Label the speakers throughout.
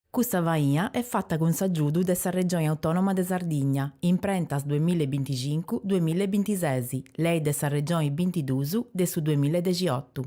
Speaker 1: Questa vaia è fatta con s'aggiudu dessa Regione Autonoma de Sardigna, in prentas 2025-2026, lei dessa Regione 22 de su 2018.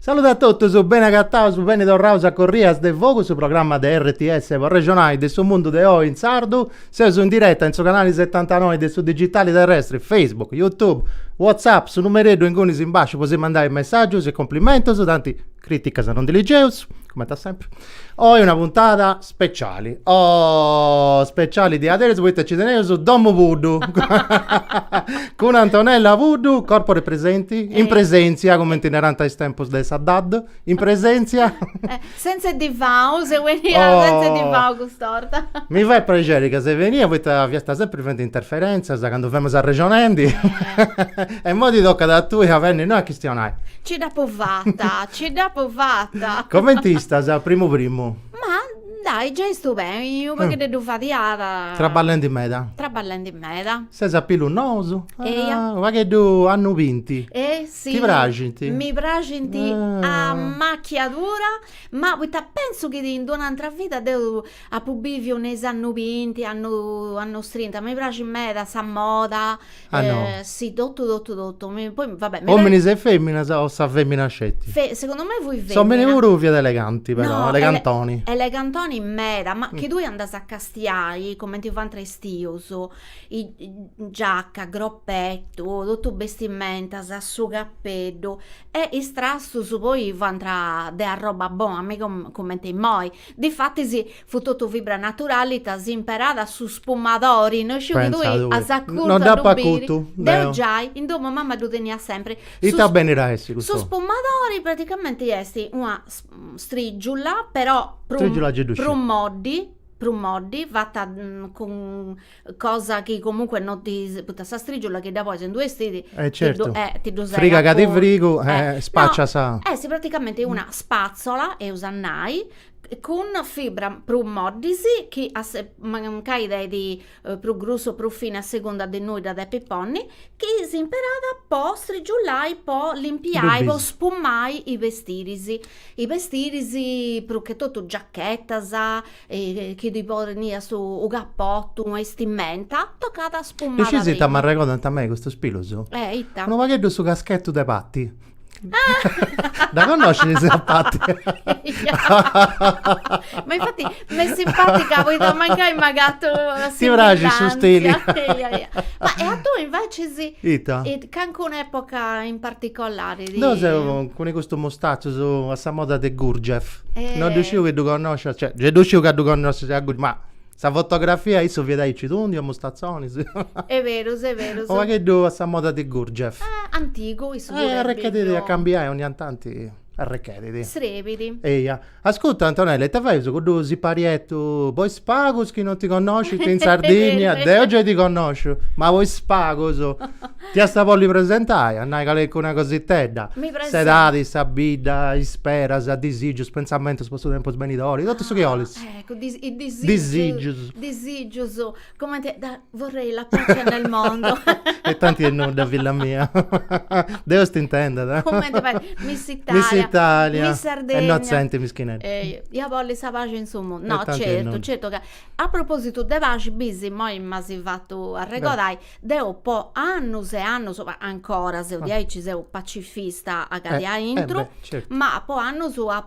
Speaker 2: Saluto a tutti, su bene cattao, su bene tornaus a Corrias de Vogo, su programma de RTS regionale del suo mondo de O in Sardo, se su in diretta in su canale 79 del su digitali terrestri, Facebook, YouTube, WhatsApp, su numeredo in cui si imbascio, possiamo mandare messaggi e complimenti, su tanti critica se non diligeus, come sta sempre. Oggi una puntata speciale. Speciali di adesso, voi ci tenete su Domo Voodoo con Antonella Voodoo, corpore presenti, in presenza, come itinerante ai tempos del Saddad, in presenza.
Speaker 3: Senza divau, se veniva senza divau custorta.
Speaker 2: Mi fa piacere che se veniva, voi vi sta sempre facendo interferenza, quando veniamo a regionendi. E mo ti tocca da tu e a venire, noi a questionare.
Speaker 3: Ci da povata.
Speaker 2: Come ti sta, primo?
Speaker 3: Ma dai, già sto bene, io perché devo fare
Speaker 2: Traballando in meda.
Speaker 3: Traballando in meda.
Speaker 2: Sei sapilunnoso?
Speaker 3: Eia.
Speaker 2: Ma che tu hanno vinti?
Speaker 3: Sì.
Speaker 2: Ti piaci?
Speaker 3: Mi piace a macchiatura, ma penso che in un'altra vita devo a pubblico un anno vinti, hanno strinta. Mi piace in meda, sa moda.
Speaker 2: No.
Speaker 3: Sì, tutto. Poi vabbè.
Speaker 2: Uomini se femmina o sa femmina scetti?
Speaker 3: Secondo me voi femmina.
Speaker 2: Sono meno ruvi ed eleganti però,
Speaker 3: No,
Speaker 2: elegantoni.
Speaker 3: Elegantoni in mera, ma che tu andas a castiai come ti fanno stioso, i giacca, groppetto, tutto vestimenta, a suo cappello e i strassus poi vanno de a roba buona, a me come te moi. Difatti fu tutto vibra naturalità, si imparata su spumatori, non ci che tu a saccuto
Speaker 2: non da pacuto.
Speaker 3: Deo già, in domo mamma tu tenia sempre.
Speaker 2: E sta bene resti
Speaker 3: Su spumatori praticamente esti una strigiula, però Prumoddi, fatta con cosa che comunque non ti puta sa strigiola che da poi in due stili
Speaker 2: certo.
Speaker 3: ti
Speaker 2: friga che ti frigo spaccia sa
Speaker 3: sì, praticamente una spazzola e usannai con fibra promoddisi che mancai di più grosso più fine a seconda di noi da dei pipponni che si imparata po' strigiullai po' limpiai po' spumai i vestirisi più che tutto giacchetta che di porni su un cappotto una vestimenta toccata spumata
Speaker 2: decisi ti mi ricorda a me questo spiloso
Speaker 3: itta
Speaker 2: uno vaghetto su caschetto dei patti da conoscere i zappati
Speaker 3: ma infatti mi è simpatica poi da mancare magato
Speaker 2: ti piace su stili
Speaker 3: ma e a tu invece sì
Speaker 2: Ita.
Speaker 3: E anche un'epoca in particolare
Speaker 2: no se con questo mostaccio su a sa moda de Gurdjieff non riuscivo che tu conosci cioè riuscivo che tu conosci ma sta fotografia io vi dai citundi o mostazzoni
Speaker 3: è vero
Speaker 2: ma che tu a sa moda de Gurdjieff
Speaker 3: antico
Speaker 2: arrecchiti a cambiare ogni tanto arrecchiti
Speaker 3: srepidi
Speaker 2: eia ascolta Antonella te fai con due siparietto poi spagos che non ti conosci in Sardegna de oggi ti conosco ma voi spagos ti sta volli presentare andai con una cositella sedati sabida ispera sa disigius pensamento sposto tempo sbenidori tutto su che olis
Speaker 3: ecco disigius come te vorrei la pace nel mondo
Speaker 2: e tanti è non da villa mia devo stintendere
Speaker 3: come te fai Miss Italia Miss Sardegna
Speaker 2: e non senti mischinetto
Speaker 3: io voglio sapere insomma no certo che a proposito de vaci bisi moi ma si fatto a recordai deo po annus e annus ancora se odiai ci sei un pacifista a cadia intro
Speaker 2: certo.
Speaker 3: ma po annus a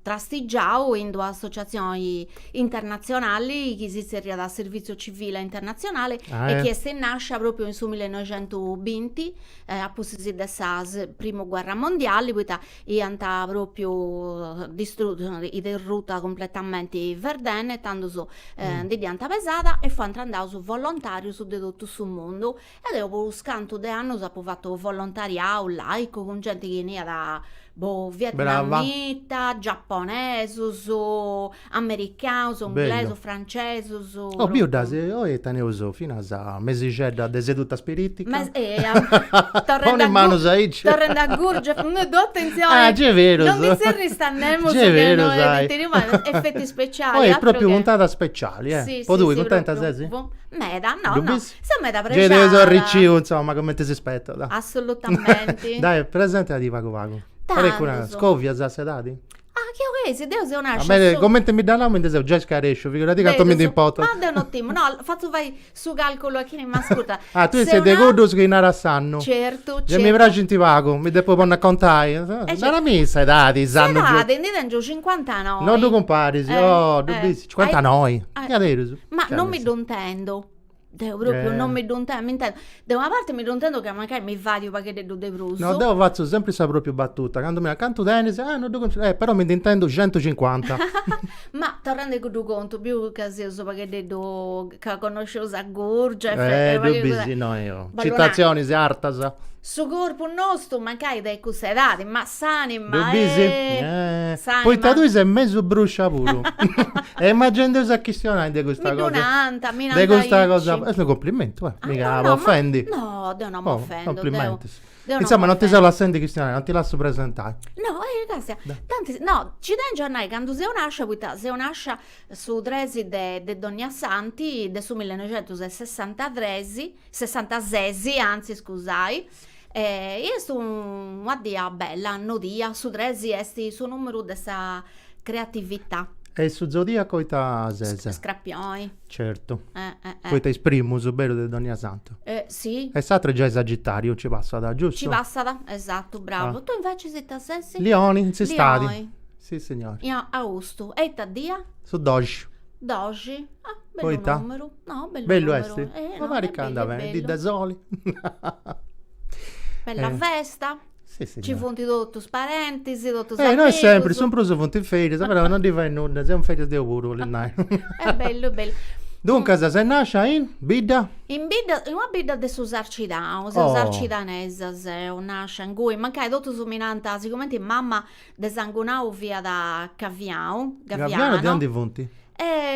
Speaker 3: trastigiato in due associazioni internazionali che si seria da servizio civile internazionale e che si nasce proprio in su 1920 appunto dessa prima guerra mondiale, poi è andata proprio distrutta, interrotta completamente Verdene, tanto su di dianta pesata e fu andando su volontario su di tutto sul mondo ed dopo un scanto di anni ho fatto volontariato laico con gente che veniva da vietnamita, giapponese, americano, inglese, francese.
Speaker 2: Oh, biuda, se io tenevo fino a mesicedda de seduta spiritica.
Speaker 3: Torrendo
Speaker 2: in mano Saic.
Speaker 3: Torrendo a Gurgia, non do attenzione.
Speaker 2: Ah, c'è vero.
Speaker 3: Non mi si ristannemo su
Speaker 2: vero,
Speaker 3: effetti speciali.
Speaker 2: Poi è proprio puntata speciali,
Speaker 3: Sì,
Speaker 2: poi tu,
Speaker 3: sì,
Speaker 2: contenta
Speaker 3: proprio.
Speaker 2: sei?
Speaker 3: Meda, no. Se meda
Speaker 2: Già
Speaker 3: pregiata.
Speaker 2: Riccio, insomma, come ti si aspetta? Da.
Speaker 3: Assolutamente.
Speaker 2: Dai, presente di Vago Vago.
Speaker 3: Tanto.
Speaker 2: Scovia, già sedati?
Speaker 3: Ah, che se Dio se una
Speaker 2: Bene, commenti mi dà nome, se già scarescio, figurati che mi in poto.
Speaker 3: Ma è un ottimo, no, faccio vai su calcolo a chi ne mi ascolta.
Speaker 2: Ah, tu sei dei godos che in arasanno.
Speaker 3: Certo,
Speaker 2: Già mi piace in Tivago, mi devo poi contare. Non la messa, dati, sanno giù.
Speaker 3: Sedate, indite 50 noi.
Speaker 2: Non tu compari, oh, 50 noi.
Speaker 3: Ma non mi dontendo. Devo proprio non mi intendo. Da una parte mi intendo che magari mi va di pacchetto di bruso.
Speaker 2: No, devo fare sempre questa proprio battuta. Quando mi accanto tennis, non devo, però mi intendo 150.
Speaker 3: Ma tornando con tu conto, più che se so pacchetto che conoscevo a Gurgia.
Speaker 2: No, io. Citazioni, si artasa.
Speaker 3: Su corpo nostro, magari dai cusedati, ma sani, ma
Speaker 2: sani, poi tu sei mezzo brucia pure. E immagino a questionare di questa cosa. Di questa cosa. È un complimento, mica lo offendi.
Speaker 3: No, non mi offendo.
Speaker 2: Complimenti. Insomma, non ti so la senti questionare, non ti lascio presentare.
Speaker 3: No, ragazzi, no, ci dai giornali quando si nasce su Dresi de Donna Santi, del 1963, 66, anzi, scusai. Io sono una dia bella, anno dia, su Dresi esti su numero dessa creatività.
Speaker 2: E su Zodiaco ita Zese?
Speaker 3: Scrappioi.
Speaker 2: Certo. Poi ti esprimo su bello di Donna Santo.
Speaker 3: Sì.
Speaker 2: E Satra già è Sagittario, ci passa da, giusto?
Speaker 3: Ci passa da, esatto, bravo. Tu invece sei da Sessi?
Speaker 2: Leoni, sei stati. Sì, signore.
Speaker 3: Io Augusto. E ta dia?
Speaker 2: Su Doge.
Speaker 3: Doge. Ah, bello numero. No,
Speaker 2: bello
Speaker 3: numero.
Speaker 2: Ma maricanda bene, di da soli.
Speaker 3: Bella festa.
Speaker 2: Sì,
Speaker 3: ci fonti tutti i parentesi, tutti
Speaker 2: noi sempre, sono preso fonti in ferie, però non ti fai nulla, siamo ferie di pure.
Speaker 3: È bello, bello.
Speaker 2: Dunque, se nasce in Bidda?
Speaker 3: In Bidda, una Bidda de Susarcidano, Susarcidanese, se nasce in cui, mancai tutto su minanta, sicuramente mamma de Sangunau via da Gaviano.
Speaker 2: Gaviano di onde fonti?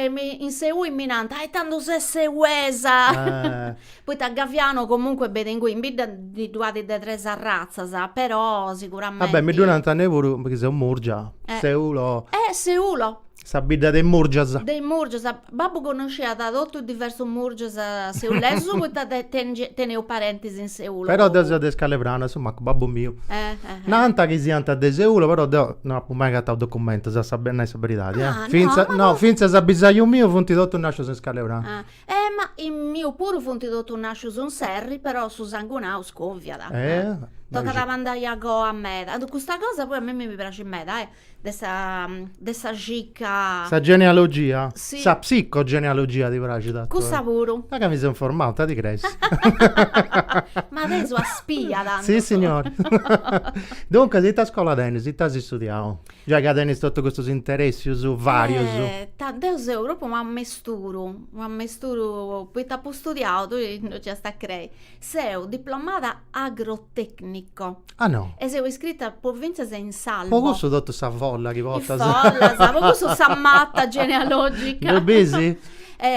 Speaker 3: Mi insegui in minanta, e tanto se seguesa. Poi da Gaviano comunque vede in cui in Bidda di due di tre razza, però sicuramente.
Speaker 2: Vabbè, mi durante ne pure perché sei un murgia. Seulo.
Speaker 3: Seulo.
Speaker 2: Sa bidda dei murgias.
Speaker 3: Dei murgias. Babbo conosceva da tutto diverso murgias seulesu, poi teneo parentesi in Seulo.
Speaker 2: Però adesso è scalebrano, insomma, babbo mio. Nanta che si anta de Seulo, però non ho mai cattato documento, sa bene la verità. Finza sa bisogno mio, fonti tutto nasce in scalebrano.
Speaker 3: Ma il mio pure fonti tutto nasce su un serri, però su Sangunau scovia. Tocca da mandare a me. Questa cosa poi a me mi piace in me, dessa gicca.
Speaker 2: Sa genealogia?
Speaker 3: Sì.
Speaker 2: Sa psicogenealogia di piace.
Speaker 3: Cosa pure?
Speaker 2: Ma che mi sono informata, ti credi?
Speaker 3: Ma adesso a spia, tanto.
Speaker 2: Sì, signore. Dunque, se a scuola tennis, se si studiamo. Già che tennis tutto questo interessi su vario.
Speaker 3: Adesso è proprio un mesturo, poi ti ho studiato, tu non ci sta a credere. Sei diplomata agrotecnico.
Speaker 2: Ah no?
Speaker 3: E sei iscritta a provincia in Salvo.
Speaker 2: Poco su tutto sta folla che volta.
Speaker 3: Poco su sta matta genealogica.
Speaker 2: Non bisi?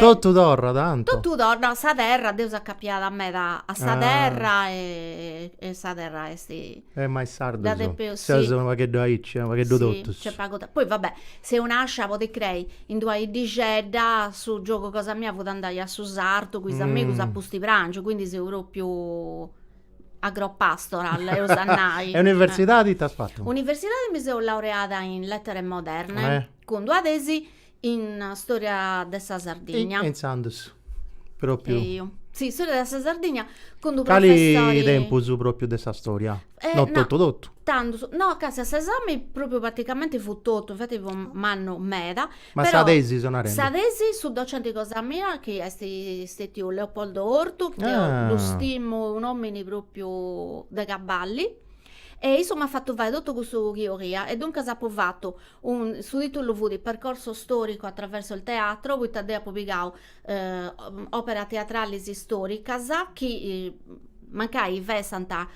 Speaker 2: Tutto d'orra, tanto.
Speaker 3: Tutto d'orra, no, sa terra, Deus ha capiato a me a sa terra e sa terra esti.
Speaker 2: Ma è sardo.
Speaker 3: Sì.
Speaker 2: Ma che do aici, ma che do tutto.
Speaker 3: Poi vabbè, se un'ascia pote crei in due di Gedda su gioco cosa mia potrà andare a Susarto, qui a me cosa pusti prancio, quindi sei più agropastoral e usannai.
Speaker 2: E università di t'ha fatto?
Speaker 3: Università mi sono laureata in lettere moderne con 2 tesi in storia della Sardegna.
Speaker 2: In Sandus proprio.
Speaker 3: Sì, storia della Sardegna con due
Speaker 2: Quali
Speaker 3: professori.
Speaker 2: tempo su proprio di questa storia?
Speaker 3: No,
Speaker 2: Tutto.
Speaker 3: tanto, no, a casa esami proprio praticamente fu tutto, infatti fu manno meda,
Speaker 2: Ma
Speaker 3: però
Speaker 2: sadesi sono arendo.
Speaker 3: sadesi su docente cosa mia che è stato Leopoldo Ortu, che
Speaker 2: Ah.
Speaker 3: lo stimo un uomo proprio da cavalli. E insomma ha fatto fare tutto questo teoria e dunque ha provato su titolo di percorso storico attraverso il teatro, poi ha pubblicato opera teatrali storiche che mancai vesanta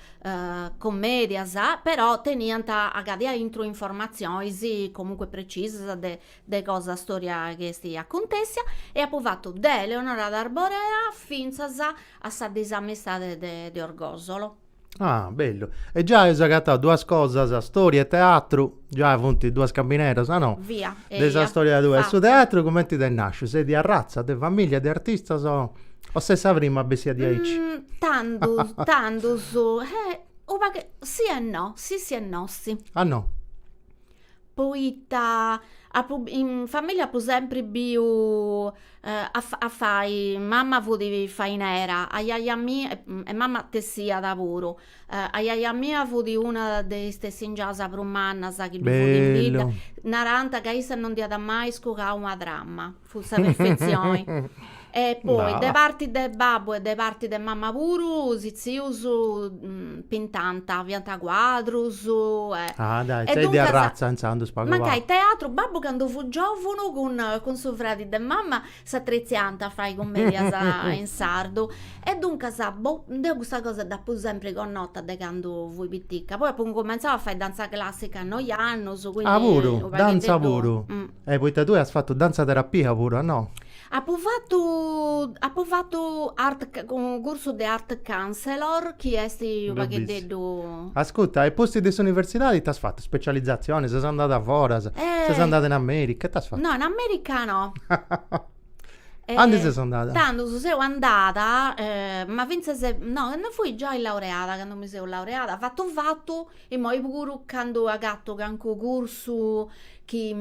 Speaker 3: commedia, però teniente a gadia intro informazioni comunque precise de cosa storia che stia acontessia e ha provato da Leonora d'Arborea fino a sa disamistade de Orgosolo.
Speaker 2: Ah, bello. E già hai usato due cose, storia e teatro, già hai avuto due scambinere, no?
Speaker 3: Via.
Speaker 2: Dessa storia tua. E su
Speaker 3: Fatto.
Speaker 2: teatro come ti nasce? Sei di razza, di famiglia, di artista, o se sa prima bessia di aici?
Speaker 3: Tanto su sì e no, sì e no, sì.
Speaker 2: Ah no.
Speaker 3: Poi in famiglia per sempre più a fai mamma vuoi fai nera, a iaia mia e mamma tessia da lavoro. A iaia mia vuoi una dei stessi in casa per un manna, sa che lui in vita.
Speaker 2: Bello.
Speaker 3: Naranta che issa non dia da mai scuoca una dramma, fu sa perfezione. E poi
Speaker 2: No.
Speaker 3: da parte del babbo e da parte del mamma puru si uso pintanta, pianta quadros.
Speaker 2: Ah dai,
Speaker 3: E
Speaker 2: sei di
Speaker 3: dunque
Speaker 2: razza, insando
Speaker 3: ma che
Speaker 2: spaghetti.
Speaker 3: teatro, babbo quando fu giovane con suo fratello e mamma s'attrezianta a fare commedia in sardo e dunque sa, boh, io questa cosa da più sempre con nota da quando voi pitticca poi appunto cominciava a fare danza classica a noi anni quindi
Speaker 2: Ah, pure,
Speaker 3: ho
Speaker 2: danza
Speaker 3: fatto-
Speaker 2: pure.
Speaker 3: Mm.
Speaker 2: E poi tu hai fatto danza terapia pure, no?
Speaker 3: Ha provato un corso di art counselor che è sti
Speaker 2: Bravissimo.
Speaker 3: che detto
Speaker 2: Ascolta, ai posti delle università ti hai fatto specializzazione, se sei andata fuori, se sei andata in America, che ti hai fatto?
Speaker 3: no in America no.
Speaker 2: Quando sei andata?
Speaker 3: Tanto sono andata, ma pensa se no, non fui già laureata, quando mi sono laureata, fatto e poi pure quando ho fatto anche un corso che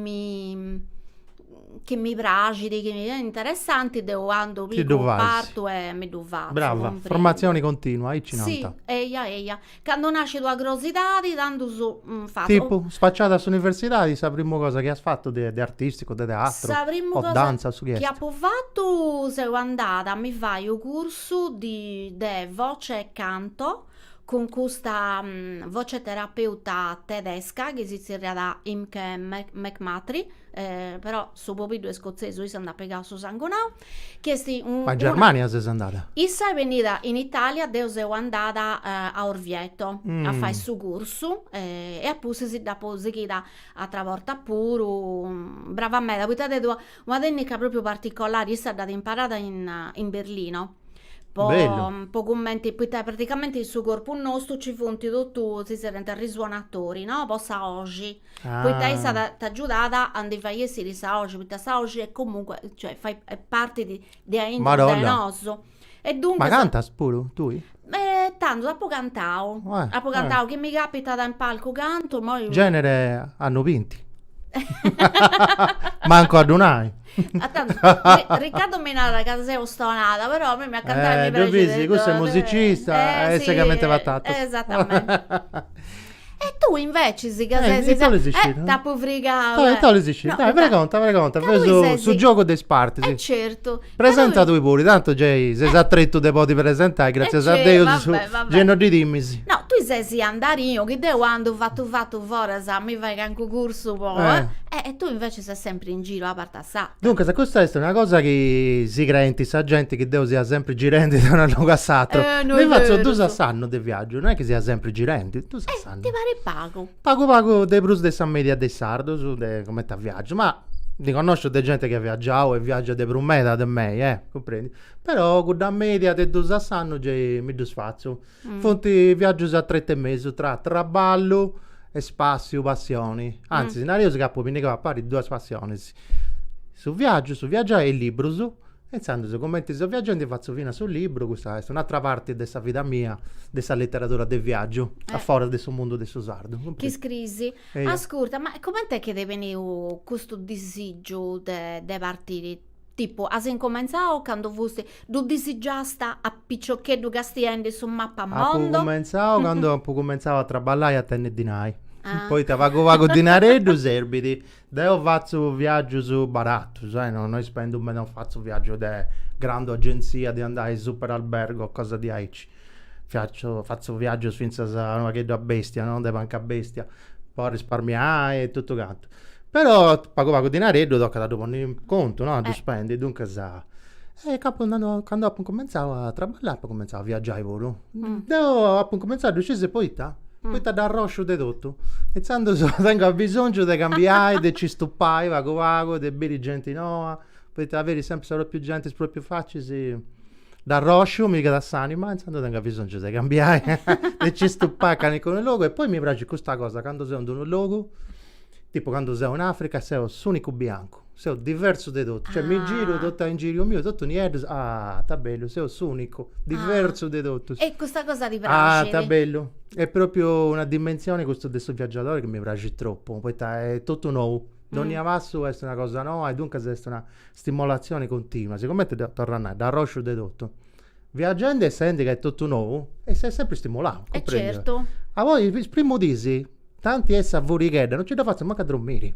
Speaker 3: mi piace, che mi è interessante, devo andare
Speaker 2: Ti
Speaker 3: piccolo
Speaker 2: dovasi.
Speaker 3: parto e mi dovazzo.
Speaker 2: Brava,
Speaker 3: comprendo.
Speaker 2: formazione continua, hai 50.
Speaker 3: Sì, eia. Quando nasce tua curiosità, tanto so, fatto.
Speaker 2: Tipo, spacciata all'università, di sa prima cosa che hai fatto di artistico, di teatro,
Speaker 3: Sa prima
Speaker 2: o
Speaker 3: cosa
Speaker 2: danza, su
Speaker 3: che
Speaker 2: che
Speaker 3: ha provato sono andata mi fai un corso di voce e canto con questa voce terapeuta tedesca che si chiama Imke McMatri, però su proprio due scozzesi io sono andata a pegare su Sangonau che è
Speaker 2: Ma in Germania sei andata?
Speaker 3: Issa è venuta in Italia, io sono andata a Orvieto a fare il suo corso e appunto si dopo si chiede a travolta pure, brava a me, da poi detto una tecnica proprio particolare, issa è andata imparata in Berlino.
Speaker 2: Bello.
Speaker 3: Poi commenti, poi praticamente il suo corpo nostro ci fonti tutto, si sente risuonatori, no? Poi sa oggi. Poi te è stata aiutata a fare essere sa oggi, perché sa oggi è comunque, cioè fai è parte di
Speaker 2: Madonna.
Speaker 3: nostro. E dunque
Speaker 2: Ma canta pure tu?
Speaker 3: tanto dopo cantavo,
Speaker 2: Eh.
Speaker 3: che mi capita da in palco canto, poi
Speaker 2: Genere hanno vinti. Manco ad un'ai.
Speaker 3: Tanto, Riccardo Menara che sei stonata, però a me mi ha cantato mi
Speaker 2: due
Speaker 3: piace
Speaker 2: bisi, questo è musicista, e
Speaker 3: sì,
Speaker 2: segamente vattato.
Speaker 3: esattamente. E tu invece si
Speaker 2: io te lo esici, no?
Speaker 3: da pufriga.
Speaker 2: Te lo esici. Dai, preconta. Su gioco dei sparti, sì.
Speaker 3: Certo.
Speaker 2: Presenta tu pure, tanto sei attretto dei poti presentare, grazie a Dio,
Speaker 3: vabbè.
Speaker 2: genno di dimmisi.
Speaker 3: No, tu sei andario che te quando ho fatto fuori, sa, mi fai anche un corso poi, e tu invece sei sempre in giro a parte sa.
Speaker 2: Dunque, se questa è una cosa che si crenti, sa gente che devo sia sempre girenti da una luogo a satro.
Speaker 3: non
Speaker 2: Mi
Speaker 3: è
Speaker 2: faccio
Speaker 3: vero,
Speaker 2: tu
Speaker 3: so.
Speaker 2: sanno del viaggio, non è che sia sempre girenti, tu sanno.
Speaker 3: Ti pare pago.
Speaker 2: Pago dei brus de San Media de Sardo su come ta viaggio, ma ti conosco de gente che viaggiavo e viaggia de brumeta de me, comprendi? Però con da media de 2 anni già mi disfaccio. Fonti viaggio a 3 mesi tra traballo e spazio, passioni. Anzi, in io scappo mi a pari 2 passioni. Su viaggio e libro su. Pensando se commenti sto viaggio e faccio fino sul libro, questa è un'altra parte della vita mia, della letteratura del viaggio, a fuori del suo mondo del suo sardo.
Speaker 3: Che scrisi?
Speaker 2: Io.
Speaker 3: Ascolta, ma com'è che deve venire questo disagio de partire? tipo, has incominciato quando foste, tu disi già sta a piccioccheddu gastiende su mappa mondo?
Speaker 2: Quando ho cominciato a traballare a tenere dinai.
Speaker 3: Ah.
Speaker 2: Poi te vago dinareddu serbidi. Io faccio viaggio su baratto, sai, no? Noi spendo non faccio viaggio di grande agenzia di andare in super albergo o cosa di aici. Faccio viaggio senza una che da bestia, no? De banca bestia. Poi risparmiare e tutto quanto. Però pago dinareddu, tocca dopo un conto, no? Tu spendi, dunque sa. E quando ho cominciato a traballare, poi cominciavo a viaggiare pure. Ho cominciato a scendere poi da roscio di tutto. E quando tengo bisogno di cambiare, di ci stupare, vago, di bere gente nuova, poi avere sempre solo più gente, proprio facile, da roscio, mica da sanima, e quando tengo bisogno di cambiare, di ci stupare con il logo. E poi mi piace questa cosa, quando sei un logo, tipo quando sei in Africa, sei l'unico bianco. Sei diverso di tutto, cioè mi giro tutto in giro mio, tutto niente, sta bello, sei unico, diverso di tutto.
Speaker 3: E questa cosa ti piace?
Speaker 2: Sta bello, è proprio una dimensione questo adesso viaggiatore che mi piace troppo, poi è tutto nuovo, ogni passo è una cosa nuova e dunque è una stimolazione continua, secondo me ti torna da roscio di tutto. Viaggiando e senti che è tutto nuovo e sei sempre stimolato, comprendi?
Speaker 3: Certo.
Speaker 2: A voi il primo disi, tanti essa vurichedda, non ci da fare manca a dormire.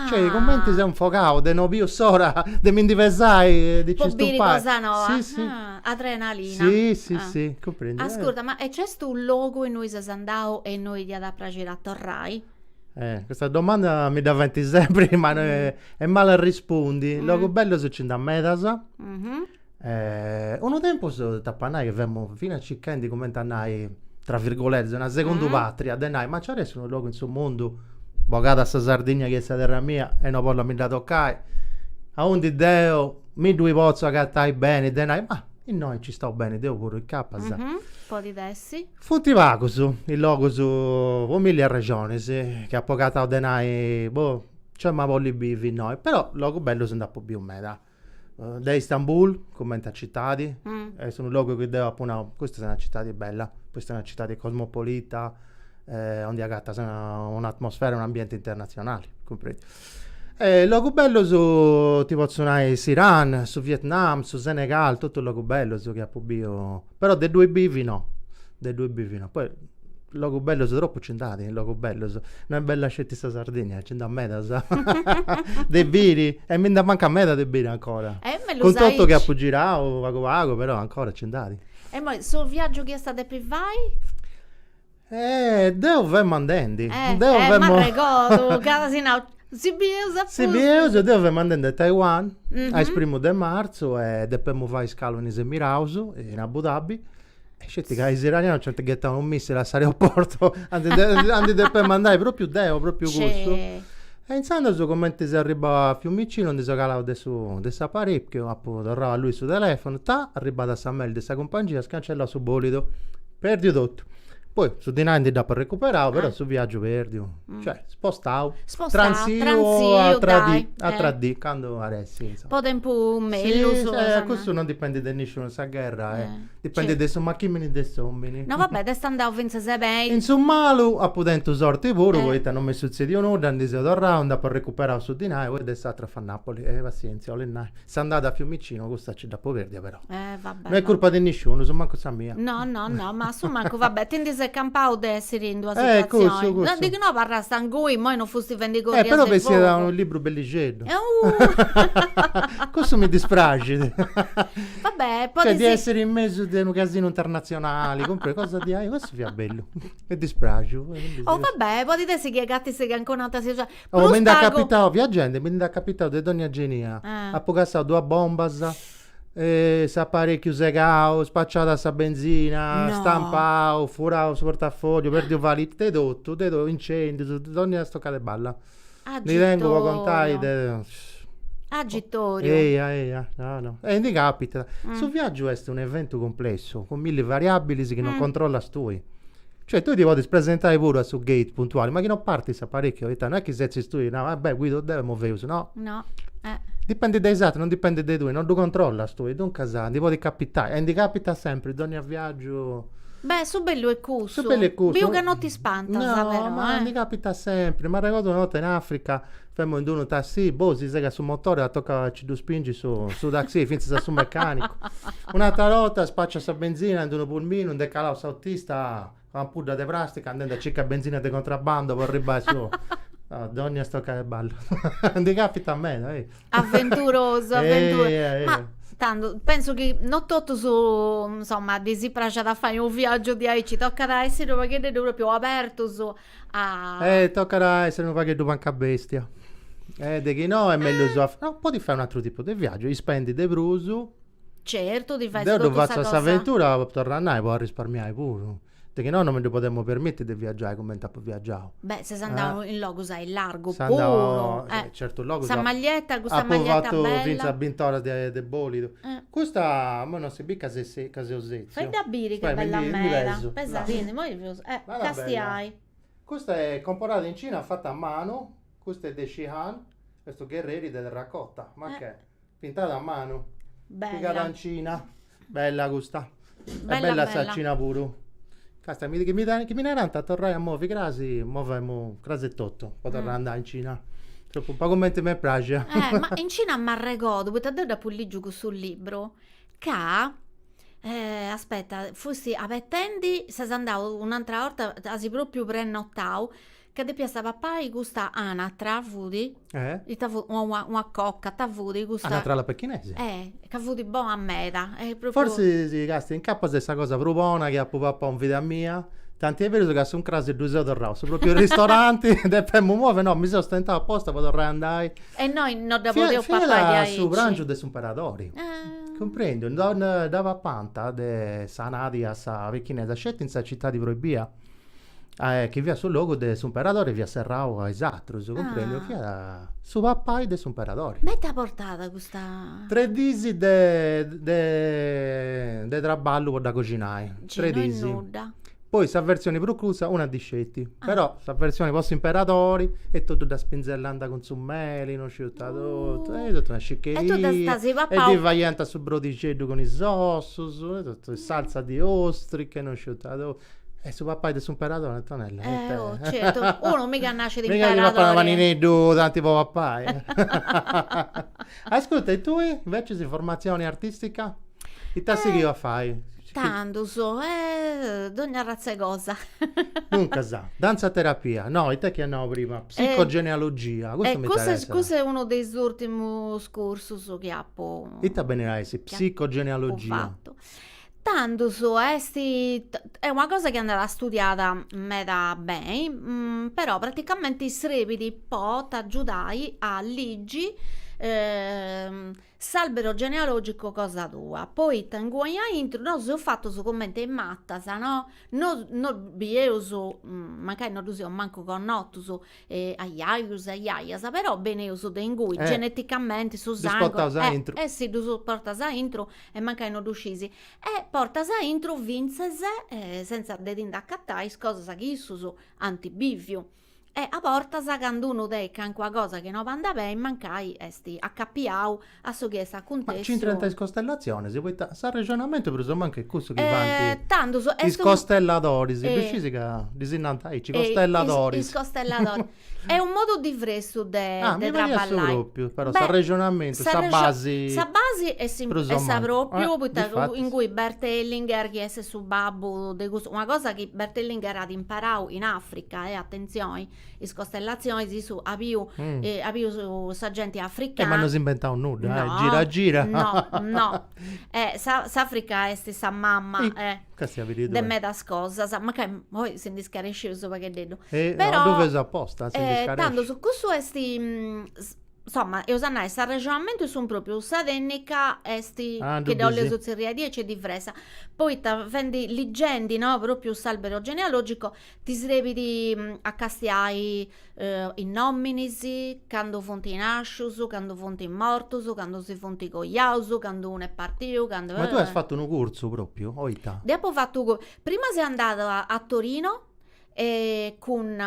Speaker 2: Cioè, i commenti sei un focato, de no più sora, de mi indiversai, di ci stupare.
Speaker 3: Cosa nuova?
Speaker 2: Sì.
Speaker 3: Adrenalina.
Speaker 2: Sì, comprendi.
Speaker 3: Ascolta, ma c'è sto logo in noi sei andato e noi ti da piacere a torrai?
Speaker 2: Questa domanda mi dà 20 sempre, ma è male rispondi. Logo bello se ci da metasa. Un tempo so tappanai che vemmo fino a ciccandi come andai, tra virgolette, una seconda patria, denai, ma c'è adesso un logo in suo mondo. Bogata sta Sardegna che è terra mia e non voglio mi da toccare a un di Deo mi due pozzo che stai bene denai ma in noi ci sto bene Deo pure il capo
Speaker 3: po' di dessi
Speaker 2: funti vago su il logo su Emilia Regione che ha pocato denai c'è ma voglio bivi noi però il logo bello sono da po' più meta da Istanbul commenta cittadi sono un logo che devo appunto questa è una città bella questa è una città cosmopolita onde agatta un'atmosfera e un ambiente internazionale comprendi logo bello su tipo su Iran su Vietnam su Senegal tutto il logo bello su che ha bio però dei due bivi no poi il logo bello su troppo centati il logo bello su non è bella scelta sta Sardegna c'è da meta dei biri e mi da manca a meta dei biri ancora con tutto che ha girato vago però ancora centati
Speaker 3: e poi sul viaggio che state privai
Speaker 2: Deo vemmo andando.
Speaker 3: Ma ricordo, cada sinal. Si
Speaker 2: biusa, deo vemmo andando a Taiwan, a primo di marzo, e dopo fai scalo in Emirauso, in Abu Dhabi, e scetti che gli iraniani ci hanno gettato un missile all'aeroporto, andi dopo mandare proprio deo, proprio gusto. E iniziando su come si arriva a Fiumicino, non si calava adesso parecchio, appunto, tornava lui sul telefono, arriva da Samuel di questa compagnia, scancella su bolito, perdi tutto. Poi su di noi da per recuperare, però su viaggio perdi, cioè spostavo, transio a 3D, quando adesso.
Speaker 3: Po' tempo meglio.
Speaker 2: Questo non dipende da nessuno, questa guerra, dipende da insomma chi me ne desomini.
Speaker 3: No vabbè, adesso andavo finza se bei.
Speaker 2: Insomma, a potente sorti pure, poi non mi succede nulla, andai a tornare per recuperare su di noi, poi adesso a fa Napoli, pazienza, se andate a Fiumicino, questa c'è da poverdi però.
Speaker 3: Vabbè.
Speaker 2: Non è colpa di nessuno, sono manco sa mia.
Speaker 3: No, ma insomma, vabbè, tendi se campao di essere in due situazioni. Non dico no, parla stangui, mo non fosti vendicoria.
Speaker 2: Però pensi da un libro bellicello. Questo mi dispiace.
Speaker 3: Vabbè,
Speaker 2: cioè di essere in mezzo di un casino internazionale, compre cosa di hai, questo è bello. Mi dispiace.
Speaker 3: Vabbè, poi di te si che gatti si che ancora si
Speaker 2: mi da capitato viaggiando, mi da capitato di Donna Genia. A poco sa due bombas. S'apparecchio segao, spacciata sa benzina, stampao, furao su portafoglio, perdi un valite, tutto, incendi, donne a stoccare balla. Li tengo contare.
Speaker 3: Agitorio.
Speaker 2: No. E ti capita. Su viaggio è un evento complesso, con 1000 variabili che non controlla tu. Cioè tu ti puoi presentare pure su gate puntuali, ma che non parti sa parecchio, non è che se ci studi, no, vabbè, guido, deve muoversi, no?
Speaker 3: No.
Speaker 2: Dipende dai esatto, non dipende dai due, non lo controlla sto, non casare, ti può capitare, e ti capita sempre, ogni viaggio,
Speaker 3: Beh, su bello e cusso.
Speaker 2: Su bello e cusso.
Speaker 3: Biu che non ti spanta,
Speaker 2: No,
Speaker 3: però,
Speaker 2: ma mi capita sempre. Ma ricordo una volta in Africa, fermo in uno taxi, si sa che sul motore la tocca ci due spingi su taxi, finza sul meccanico. Un'altra volta spaccia sa benzina in uno pulmino, un decalao autista, con pudda di plastica, andando a cercare benzina di contrabbando per arrivare su. No, donne sto che ballo. Ti capita a me, dai.
Speaker 3: Avventuroso, avventuroso.
Speaker 2: Eh.
Speaker 3: Ma tanto, penso che non tutto su, insomma, si piace da fare un viaggio di AI, ci tocca da essere perché è proprio aperto su a...
Speaker 2: Tocca da essere un vaghetto panca bestia. De che no, è meglio no, poi fare un altro tipo di viaggio, gli spendi de brusu,
Speaker 3: Certo, ti fai
Speaker 2: devo
Speaker 3: tutta
Speaker 2: fare
Speaker 3: questa
Speaker 2: questa
Speaker 3: cosa.
Speaker 2: avventura, tornare a può risparmiare pure. Perché no, non me ne potremmo permettere di viaggiare come tempo viaggiato.
Speaker 3: Beh, se si andava in logo, sai, largo,
Speaker 2: Se andavo,
Speaker 3: puro.
Speaker 2: certo, logo
Speaker 3: Sta maglietta, questa
Speaker 2: ha
Speaker 3: maglietta
Speaker 2: provato
Speaker 3: bella.
Speaker 2: finza a bintora de bolido.
Speaker 3: Eh.
Speaker 2: Questa, ma non si bicca se osezio.
Speaker 3: Fai da biri, che
Speaker 2: Aspetta,
Speaker 3: bella
Speaker 2: mi
Speaker 3: mera.
Speaker 2: reso.
Speaker 3: Pensa,
Speaker 2: No.
Speaker 3: vieni,
Speaker 2: Guarda
Speaker 3: casti
Speaker 2: bella.
Speaker 3: hai.
Speaker 2: Questa è comprata in Cina, fatta a mano. Questa è di Shihan, questo Guerrieri del Raccotta. Ma che? Pintata a mano. Piccata
Speaker 3: Bella.
Speaker 2: in Cina. Bella questa. È
Speaker 3: Bella,
Speaker 2: bella
Speaker 3: bella.
Speaker 2: sta Cina pure. Casta, che mi ne ranta a tornare a muovi crasi, muoviamo crasettotto. Poi tornare ad andare in Cina. Troppo poco mente mi piace.
Speaker 3: Ma in Cina mi arregodo, poi ti ho da pulligiu sul libro, che aspetta, fossi appetendi, se si andava un'altra volta, si proprio prenottavo, che di piazza papai gusta anatra, vudi? Una cocca, t'avudi, gusta...
Speaker 2: Anatra la pecchinese.
Speaker 3: Che vudi buona a meta, è proprio...
Speaker 2: Forse si casta in capo questa cosa propona che a papà un video mia. Tanti è vero che sono un crasi 2 euro rosso, proprio il ristorante, e poi mi muove, no, mi sono stentato apposta per tornare andare.
Speaker 3: E noi non da poter
Speaker 2: Fino
Speaker 3: papà di
Speaker 2: su
Speaker 3: aici.
Speaker 2: brancio dei superatori. Comprendo, non dava panta de sanati a sa pecchinese, scelta in sa città di Proibia. Che via sul logo del superadore via Serrao esatto, comprendo, via su pappai del superadore.
Speaker 3: Ma t'ha portata questa...
Speaker 2: 3 disi de traballo da cucinare. 3
Speaker 3: Cino in
Speaker 2: disi.
Speaker 3: nuda.
Speaker 2: Poi sa versione proclusa una di scetti. Però sa versione post imperatori è tutto da spinzellanda con summeli, non sciutta tutto, è tutta una sciccheria.
Speaker 3: E tu da stasi
Speaker 2: E
Speaker 3: papà...
Speaker 2: di vaianta su brodicello con i sossus, tutto salsa di ostriche, non sciutta tutto. E su papà di imperatore, Antonella.
Speaker 3: certo, uno mica nasce di
Speaker 2: Mica di papà
Speaker 3: imperatore.
Speaker 2: manineddu, tanti papà. Ascolta, e tu invece di formazione artistica? I tassi che io fai?
Speaker 3: Tanto so, d'ogni razza e cosa.
Speaker 2: Dunque, danza terapia. No, e te che andavo prima? Psicogenealogia. Questo mi interessa.
Speaker 3: Questo è uno dei ultimi corsi che ha
Speaker 2: E te bene psicogenealogia.
Speaker 3: fatto. Tanto so, è una cosa che andrà studiata meta bene, però praticamente srepiti po' t'aggiudai a leggi s'albero genealogico cosa tua. Poi tanguaglia intro, no, se ho fatto su commenti in matta, sa, no? Non bieso, magari non uso manco con nottuso aiaias, però bene uso dengui, geneticamente su sangue. Sì, tu portas a intro e magari non uscisi. E portas a intro vinces senza dedinda accattai, cosa che su antibivio. E a porta quando uno decca in qualcosa che non va bene, mancai esti accappiau a so che sta con te.
Speaker 2: Ma c'entra in costellazione, se vuoi sa ragionamento presumo anche questo che vanti.
Speaker 3: Tanto so
Speaker 2: i costellatori, si decisi che disinantai, ci costellatori.
Speaker 3: I costellatori. È un modo diverso de
Speaker 2: traballare. Proprio, però sa ragionamento, sa basi.
Speaker 3: Sa basi è sa proprio in cui Bert Hellinger che è su babbo de gusto, una cosa che Bert Hellinger ha imparato in Africa, attenzione, le costellazioni si su abiu su sagenti africani.
Speaker 2: Ma non si inventa un nulla, gira.
Speaker 3: No. S'Africa è stessa mamma, de medas cosas, ma che poi si indiscaresce perché dedo.
Speaker 2: Però dove si apposta?
Speaker 3: Tanto su questo insomma, Eusannai, sta ragionamento sono proprio sadennica esti che do le sozzerie 10 di fresa. Poi vendi leggendi, no? Proprio s'albero genealogico, ti srepiti a castiai in nominis, quando fonti nascius, quando fonti mortus, quando si fonti cogliaus, quando uno è partito, quando...
Speaker 2: Ma tu hai fatto un corso proprio, oita?
Speaker 3: Dopo ho fatto... Prima sei andata a Torino, con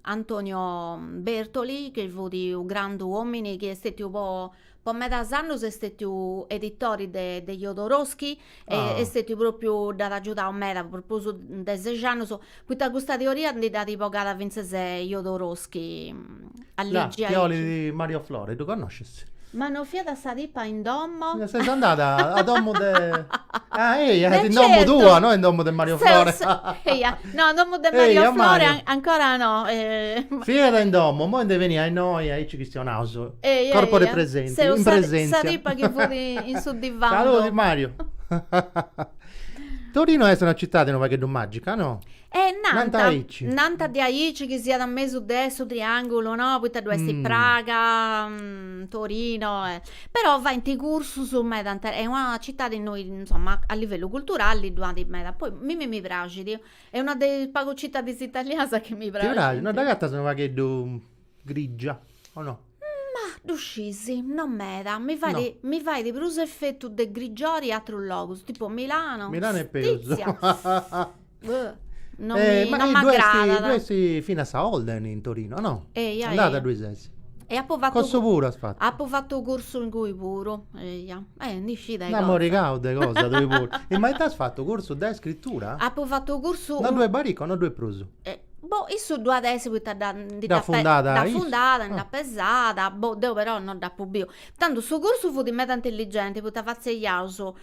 Speaker 3: Antonio Bertoli, che è un grande uomo che è stato un po' po' medas è stato editori de Jodorowsky e è stato proprio da aiutare me da proposito de 6 anni, questa teoria di da tipo cada vincese Jodorowsky a
Speaker 2: La
Speaker 3: legge
Speaker 2: Chioli di Mario Flore, tu conosci?
Speaker 3: ma non fia da sta tipa in domo?
Speaker 2: Sei andata a domo de... Ah, in
Speaker 3: Beh,
Speaker 2: domo
Speaker 3: certo.
Speaker 2: tua, no in domo del Mario Flore.
Speaker 3: No, domo de Mario
Speaker 2: Eia,
Speaker 3: Flore
Speaker 2: Mario.
Speaker 3: ancora no.
Speaker 2: Fiera in domo, mo deve venire a noi, a Cristian House. Corpo dei presenti, in presenza.
Speaker 3: Sa tipa che fu in su divano.
Speaker 2: Saluti Mario. Torino è una città di Nuova magica, no? Nanta
Speaker 3: Nanta di Aici che sia da me su destra, triangolo, no? Poi due sti Praga, Torino. Però va in ti corso su Medanta, è una città di noi, insomma, a livello culturale, due di Medanta. Poi mi piace, è una delle poche città italiane che mi
Speaker 2: Ti
Speaker 3: piace.
Speaker 2: piace? No, da gatta sono una che grigia, o no?
Speaker 3: D'uscisi, non meda, mi fai di bruso effetto de grigiori a logos, tipo Milano.
Speaker 2: Milano è peso.
Speaker 3: Non
Speaker 2: Ma
Speaker 3: non
Speaker 2: i
Speaker 3: m'aggrada.
Speaker 2: due si fino a Saolden in Torino, no? Andate a due sessi.
Speaker 3: E ha fatto
Speaker 2: Corso pure ha fatto.
Speaker 3: ha fatto corso in cui puro. Dici dai.
Speaker 2: No, moricao de cosa, dove pure. E ma te hai fatto corso di scrittura?
Speaker 3: Ha fatto corso
Speaker 2: No, due barico, no due pruso.
Speaker 3: Isso due adesso
Speaker 2: Da fundata,
Speaker 3: da
Speaker 2: isso.
Speaker 3: fundata, da pesata, devo però non da pubblico. Tanto su corso fu di meta intelligente, poteva fare iauso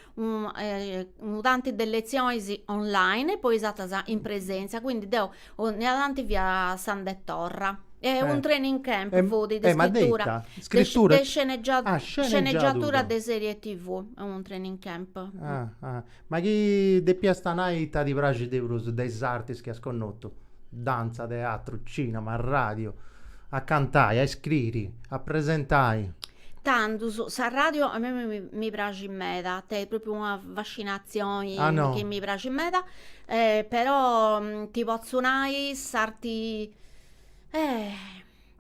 Speaker 3: tanti delle lezioni online e poi esatta in presenza, quindi devo ne avanti via San de Torra. È un training camp fu di
Speaker 2: ma
Speaker 3: scrittura.
Speaker 2: detta, scrittura.
Speaker 3: Sceneggiatura di serie TV, è un training camp.
Speaker 2: Ma chi de piastanai di pragi de brus, dei artisti che ha sconnotto? Danza, teatro, cinema, radio, a cantare, a scrivere, a presentare.
Speaker 3: Tanto, sa radio a me mi piace in meta, è proprio una vaccinazione
Speaker 2: no.
Speaker 3: che mi piace in meta, però ti posso sarti,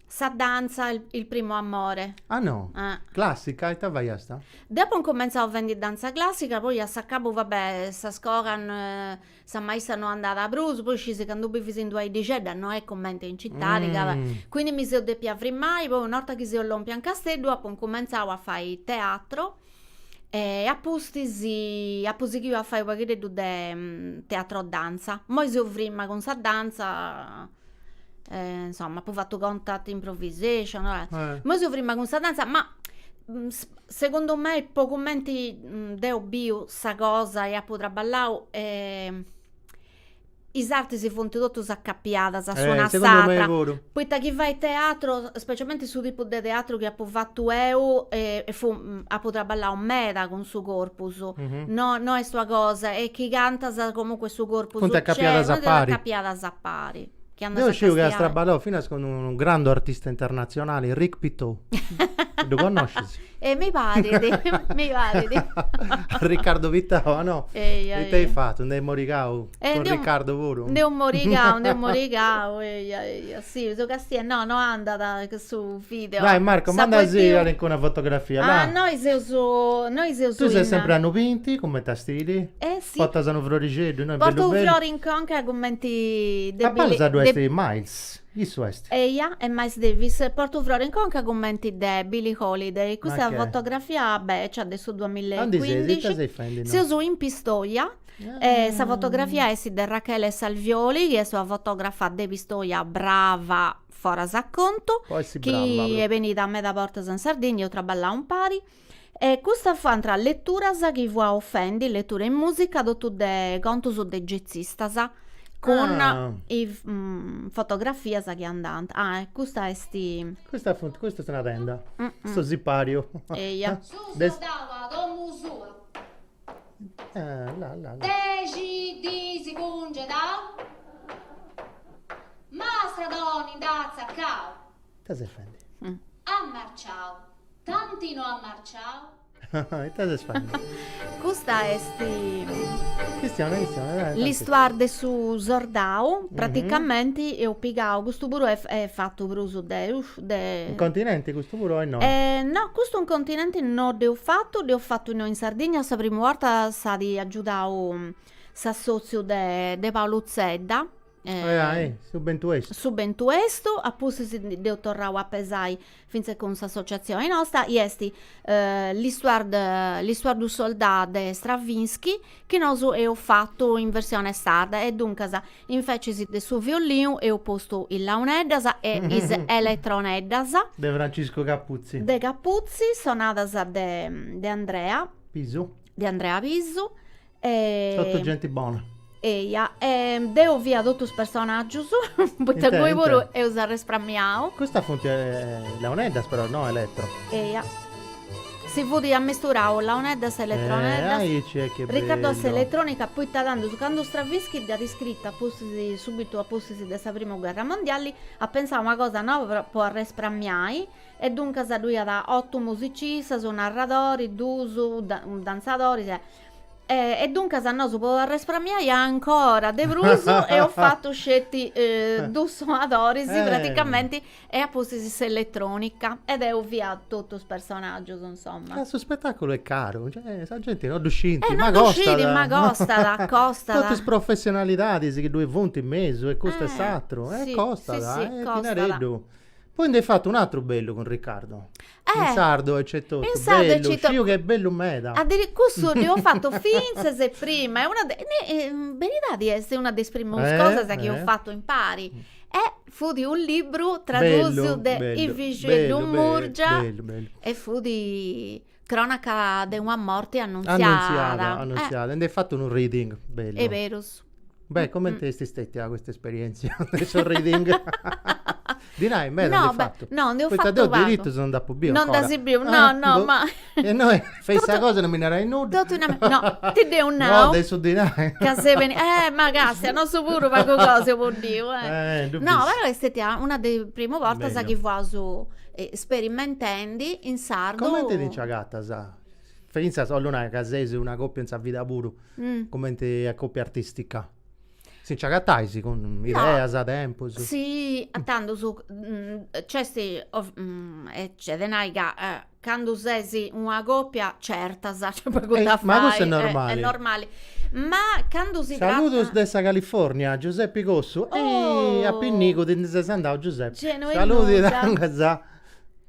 Speaker 3: sa danza il primo amore.
Speaker 2: Ah no, classica, e te vai a sta?
Speaker 3: Dopo ho cominciato a vendere danza classica, poi a capo, vabbè, sa scoran, sa mai sono andata a Bruce, poi ci si candubi visendo ai dicedda, no è commento in città, quindi mi si ho depiavri mai, poi una volta che si ho l'ompian castello, dopo ho cominciato a fare teatro, e apposi che io a fare qualche di teatro danza, poi si prima con sa danza... insomma, poi ho fatto contact improvisation, ma si prima con sta danza, ma secondo me poco menti deo bio sa cosa e a potrà ballare i sarti si fonti tutto s'accappiata sa suona sacra poi da chi va in teatro specialmente su tipo di teatro che ha fatto e a potrà ballare un meta con suo corpus no è sua cosa e chi canta sa comunque suo corpus
Speaker 2: fonte
Speaker 3: accappiata zappari.
Speaker 2: Io uscivo che ha straballato fino a con un grande artista internazionale, Rick Pitot. Lo conosci?
Speaker 3: Mi pare di.
Speaker 2: Riccardo Vittao, no? E te hai fatto, un moricao con Riccardo pure.
Speaker 3: Un moricao. Sì, su Castiello, no, andata su video.
Speaker 2: Dai Marco, manda con una fotografia.
Speaker 3: Noi siamo
Speaker 2: tu sei sempre hanno pinti, come tastili?
Speaker 3: Sì.
Speaker 2: Portano florigedo, noi
Speaker 3: porto un fiore in conca, commenti
Speaker 2: debili. Miles.
Speaker 3: E Miles Davis porto fuori in conca commenti debili Holiday questa fotografia c'è adesso 2015 si usa in Pistoia questa fotografia è di Rachele Salvioli che è sua fotografa di Pistoia brava fora racconto che è venuta a me da Porta San Sardegna io traballa un pari e questa fa tra lettura che vuoi offendi lettura in musica dotto de conto su de jazzista con fotografia che andante. Questa è
Speaker 2: questa è una tenda. Sto zipario.
Speaker 4: Susodava domu sua.
Speaker 2: La.
Speaker 4: Deci di si congedau. Mastra doni dazza cao.
Speaker 2: Te sei fendi.
Speaker 4: A marciao. Tantino a marciao.
Speaker 2: E te sei fendi.
Speaker 3: Questa è
Speaker 2: Cristiano,
Speaker 3: l'histoire su Zordau, praticamente io pigao, questo pure è fatto per uso
Speaker 2: un continente, questo pure o no?
Speaker 3: No, questo è un continente non l'ho fatto in Sardegna, la prima volta sa di aiutare sa socio de Paolo Zedda, Subentu esto, appusi de torrau a pesai finze con s'associazione nostra, iesti l'Istuardo Soldà de Stravinsky, che nosu ho fatto in versione sarda, e dunque infecisi de su violino e ho posto il launeddas e is eletroneddas
Speaker 2: De Francisco Capuzzi.
Speaker 3: de Capuzzi, sonadas de Andrea Pisu,
Speaker 2: Sotto gente buona.
Speaker 3: Eia, deu via totus personaggius, poita
Speaker 2: Inte.
Speaker 3: puru e usare sprammiao.
Speaker 2: Questa fonte è Leoneddas però, no? Elettro.
Speaker 3: Eia. Si vudi a misturare launeddas e eletroneddas.
Speaker 2: Che
Speaker 3: Riccardo
Speaker 2: bello.
Speaker 3: elettronica, poi dando su quando Stravinsky da riscritta subito a posti della prima guerra mondiale, a pensare una cosa nuova per resprammiai, e dunque lui ha 8 musicisti, su narratori, dusu, danzatori, e dunque sanno per resprammiai ancora De Bruso e ho fatto scetti due suonatori praticamente, e a posti elettronica, ed è ovvia tutto il personaggio, insomma.
Speaker 2: Questo spettacolo è caro, cioè, sa gente non usciti,
Speaker 3: Non usciti, ma costa.
Speaker 2: Tutte professionalità, che due vunti in mezzo, e costa satro,
Speaker 3: sì,
Speaker 2: costa,
Speaker 3: sì, costa.
Speaker 2: Tinareddo. Poi ne hai fatto un altro bello con Riccardo. In sardo c'è tutto,
Speaker 3: in sardo
Speaker 2: bello,
Speaker 3: c'è tutto.
Speaker 2: scio che bello meda.
Speaker 3: Questo ne ho fatto finze se prima, è una verità di essere una delle prime cose che ho fatto in pari. E fu di un libro tradotto da Ivice Murgia, e fu di cronaca di una morte annunziata.
Speaker 2: E ne hai fatto un reading bello.
Speaker 3: È vero.
Speaker 2: Beh, come ti stetti a questa esperienza del reading? Di noi, me l'hai fatto.
Speaker 3: No, ne ho
Speaker 2: poi
Speaker 3: fatto
Speaker 2: ti diritto sono da più
Speaker 3: non da si più, no, ma...
Speaker 2: E noi fai questa cosa non mi ne rai nudo?
Speaker 3: No, ti devo un
Speaker 2: no. Adesso di noi.
Speaker 3: Che se veni... ma cazzo, non so pure ma cosa può dire. No, però è stata una delle prime volte che vado sperimentando in sardo.
Speaker 2: Come ti dice la gatta, sa? Pensa solo una casese, una coppia in sa vita pure. Come ti è coppia artistica? Si c'agattaisi con idee a tempo.
Speaker 3: Sì, tanto su c'è quando sei una coppia certa,
Speaker 2: ma questo è normale.
Speaker 3: È normale. Ma quando si
Speaker 2: Saludos dessa California, Giuseppe Cossu. E a Pinnico di Sandao Giuseppe. Saluti da casa.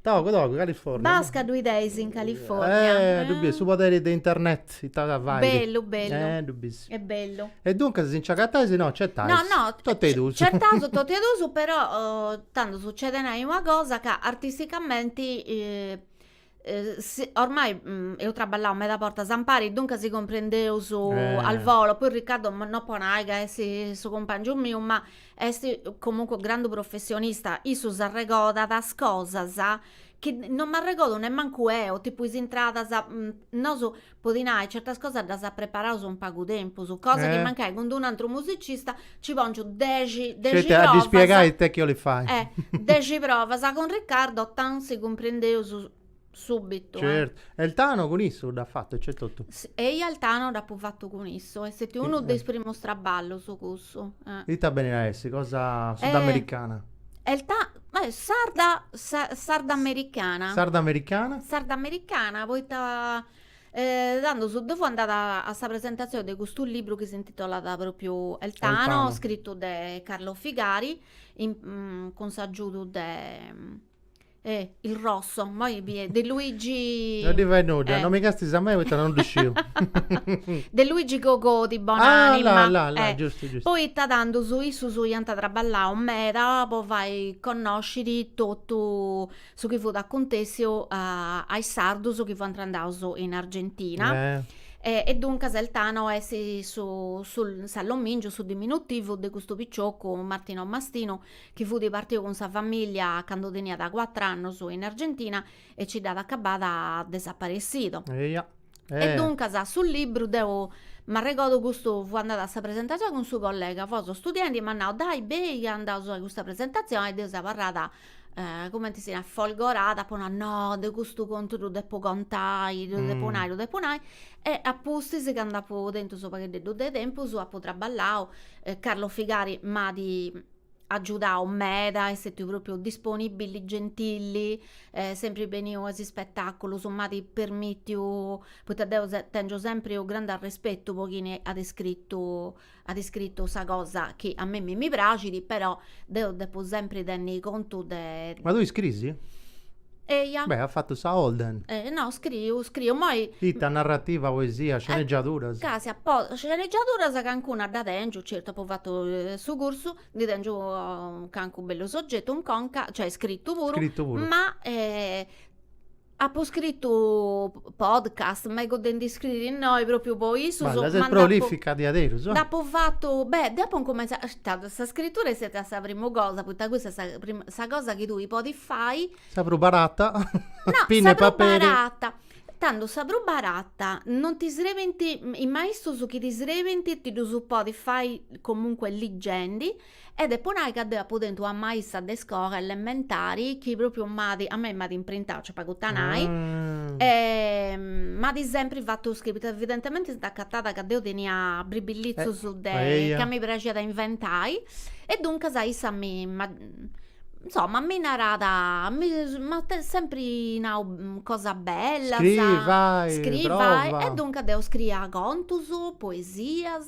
Speaker 2: Togo, California.
Speaker 3: Basca 2 days in California.
Speaker 2: Dubbio, su potere di internet.
Speaker 3: Bello.
Speaker 2: È
Speaker 3: bello.
Speaker 2: E dunque, se in ciacattasi no, c'è tai.
Speaker 3: No,
Speaker 2: Certaso,
Speaker 3: toteduso, però tanto succede una cosa che artisticamente ormai io traballavo a metà porta Zampari, dunque si comprendeu al volo, poi Riccardo non può naiga suo compagno mio, ma è comunque grande professionista, su s'arregoda da cose che non mi arregodo nemmanco tipo is entrata noso podinai certe cose da sa preparare un pago tempo su cose che mancai con un altro musicista ci voglio 10
Speaker 2: prove di spiegare te che io le fai
Speaker 3: 10 prove con Riccardo tan si comprendeu subito.
Speaker 2: Certo. E il Tano con isso l'ha fatto, c'è tutto.
Speaker 3: E io il Tano l'ha fatto con isso. E se ti uno dei primi straballo su questo.
Speaker 2: Dita bene a essi, cosa sudamericana?
Speaker 3: Sarda americana. Sarda americana, poi dando su dopo andata a questa presentazione di questo libro che si intitola proprio El Tano, scritto da Carlo Figari, con s'aggiuto il rosso, poi De Luigi.
Speaker 2: Non divai nuda, non mi casti a me, non riuscivo.
Speaker 3: De Luigi Gogò di Bonanima.
Speaker 2: Là, giusto.
Speaker 3: Poi sta dando su Yanta Traballà un meta, poi vai conoscere tutto su che fu da contessio ai sardo su che fu andando in Argentina. E dunque Seltano è sul Salomingio, sul diminutivo di questo picciocco Martino Mastino, che fu di partito con sua famiglia quando tenia da 4 anni in Argentina e ci dà accabata desaparecido. E dunque sul libro mi ricordo questo fu andata a questa presentazione con suo collega, fu studenti, ma no, dai, bei, andavo a questa presentazione e Dio si è parlata come ti si è folgorata, poi no, di questo conto tu depo contai, tu deponai, e apposti si andava dentro so perché di tempo su a potrà ballare Carlo Figari, ma di aiutare meda, e siete proprio disponibili, gentili, sempre venivo a spettacolo, insomma ti permetto, tengo sempre un grande rispetto pochino ha descritto sa cosa che a me mi piace, però devo sempre tenere conto
Speaker 2: Ma tu scrisi? Beh, ha fatto sa Holden.
Speaker 3: no, scrivo, poi
Speaker 2: Ita, narrativa, poesia, sceneggiatura.
Speaker 3: casi apposta, sceneggiatura sa cancuna da tengo, certo, poi ho fatto su corso, di tengo un canco bello soggetto, un conca, cioè scritto pure, ma ha poi scritto podcast, ma godendo di scrivere noi proprio poi su
Speaker 2: Ma sei prolifica di adesso.
Speaker 3: dopo fatto, dopo come questa scrittura è stata la prima cosa, perché questa è la cosa che tu puoi fare.
Speaker 2: Sapro barata.
Speaker 3: No,
Speaker 2: Pinne papere.
Speaker 3: barata. Tanto sabro barata, non ti sreventi, i maestri su chi ti sreventi ti do su Spotify comunque leggendi, ed è poi che dopo dentro a maestra de scuola elementari che proprio a me mi ha imprintato, cioè pagotanai, ma di sempre fatto scritto, evidentemente sta cattata che devo tenere bribillizzo su che mi piace da inventare, e dunque sai sa insomma, mi narrata, ma sempre una cosa bella,
Speaker 2: scrivai,
Speaker 3: e dunque devo scrivere contus, poesia,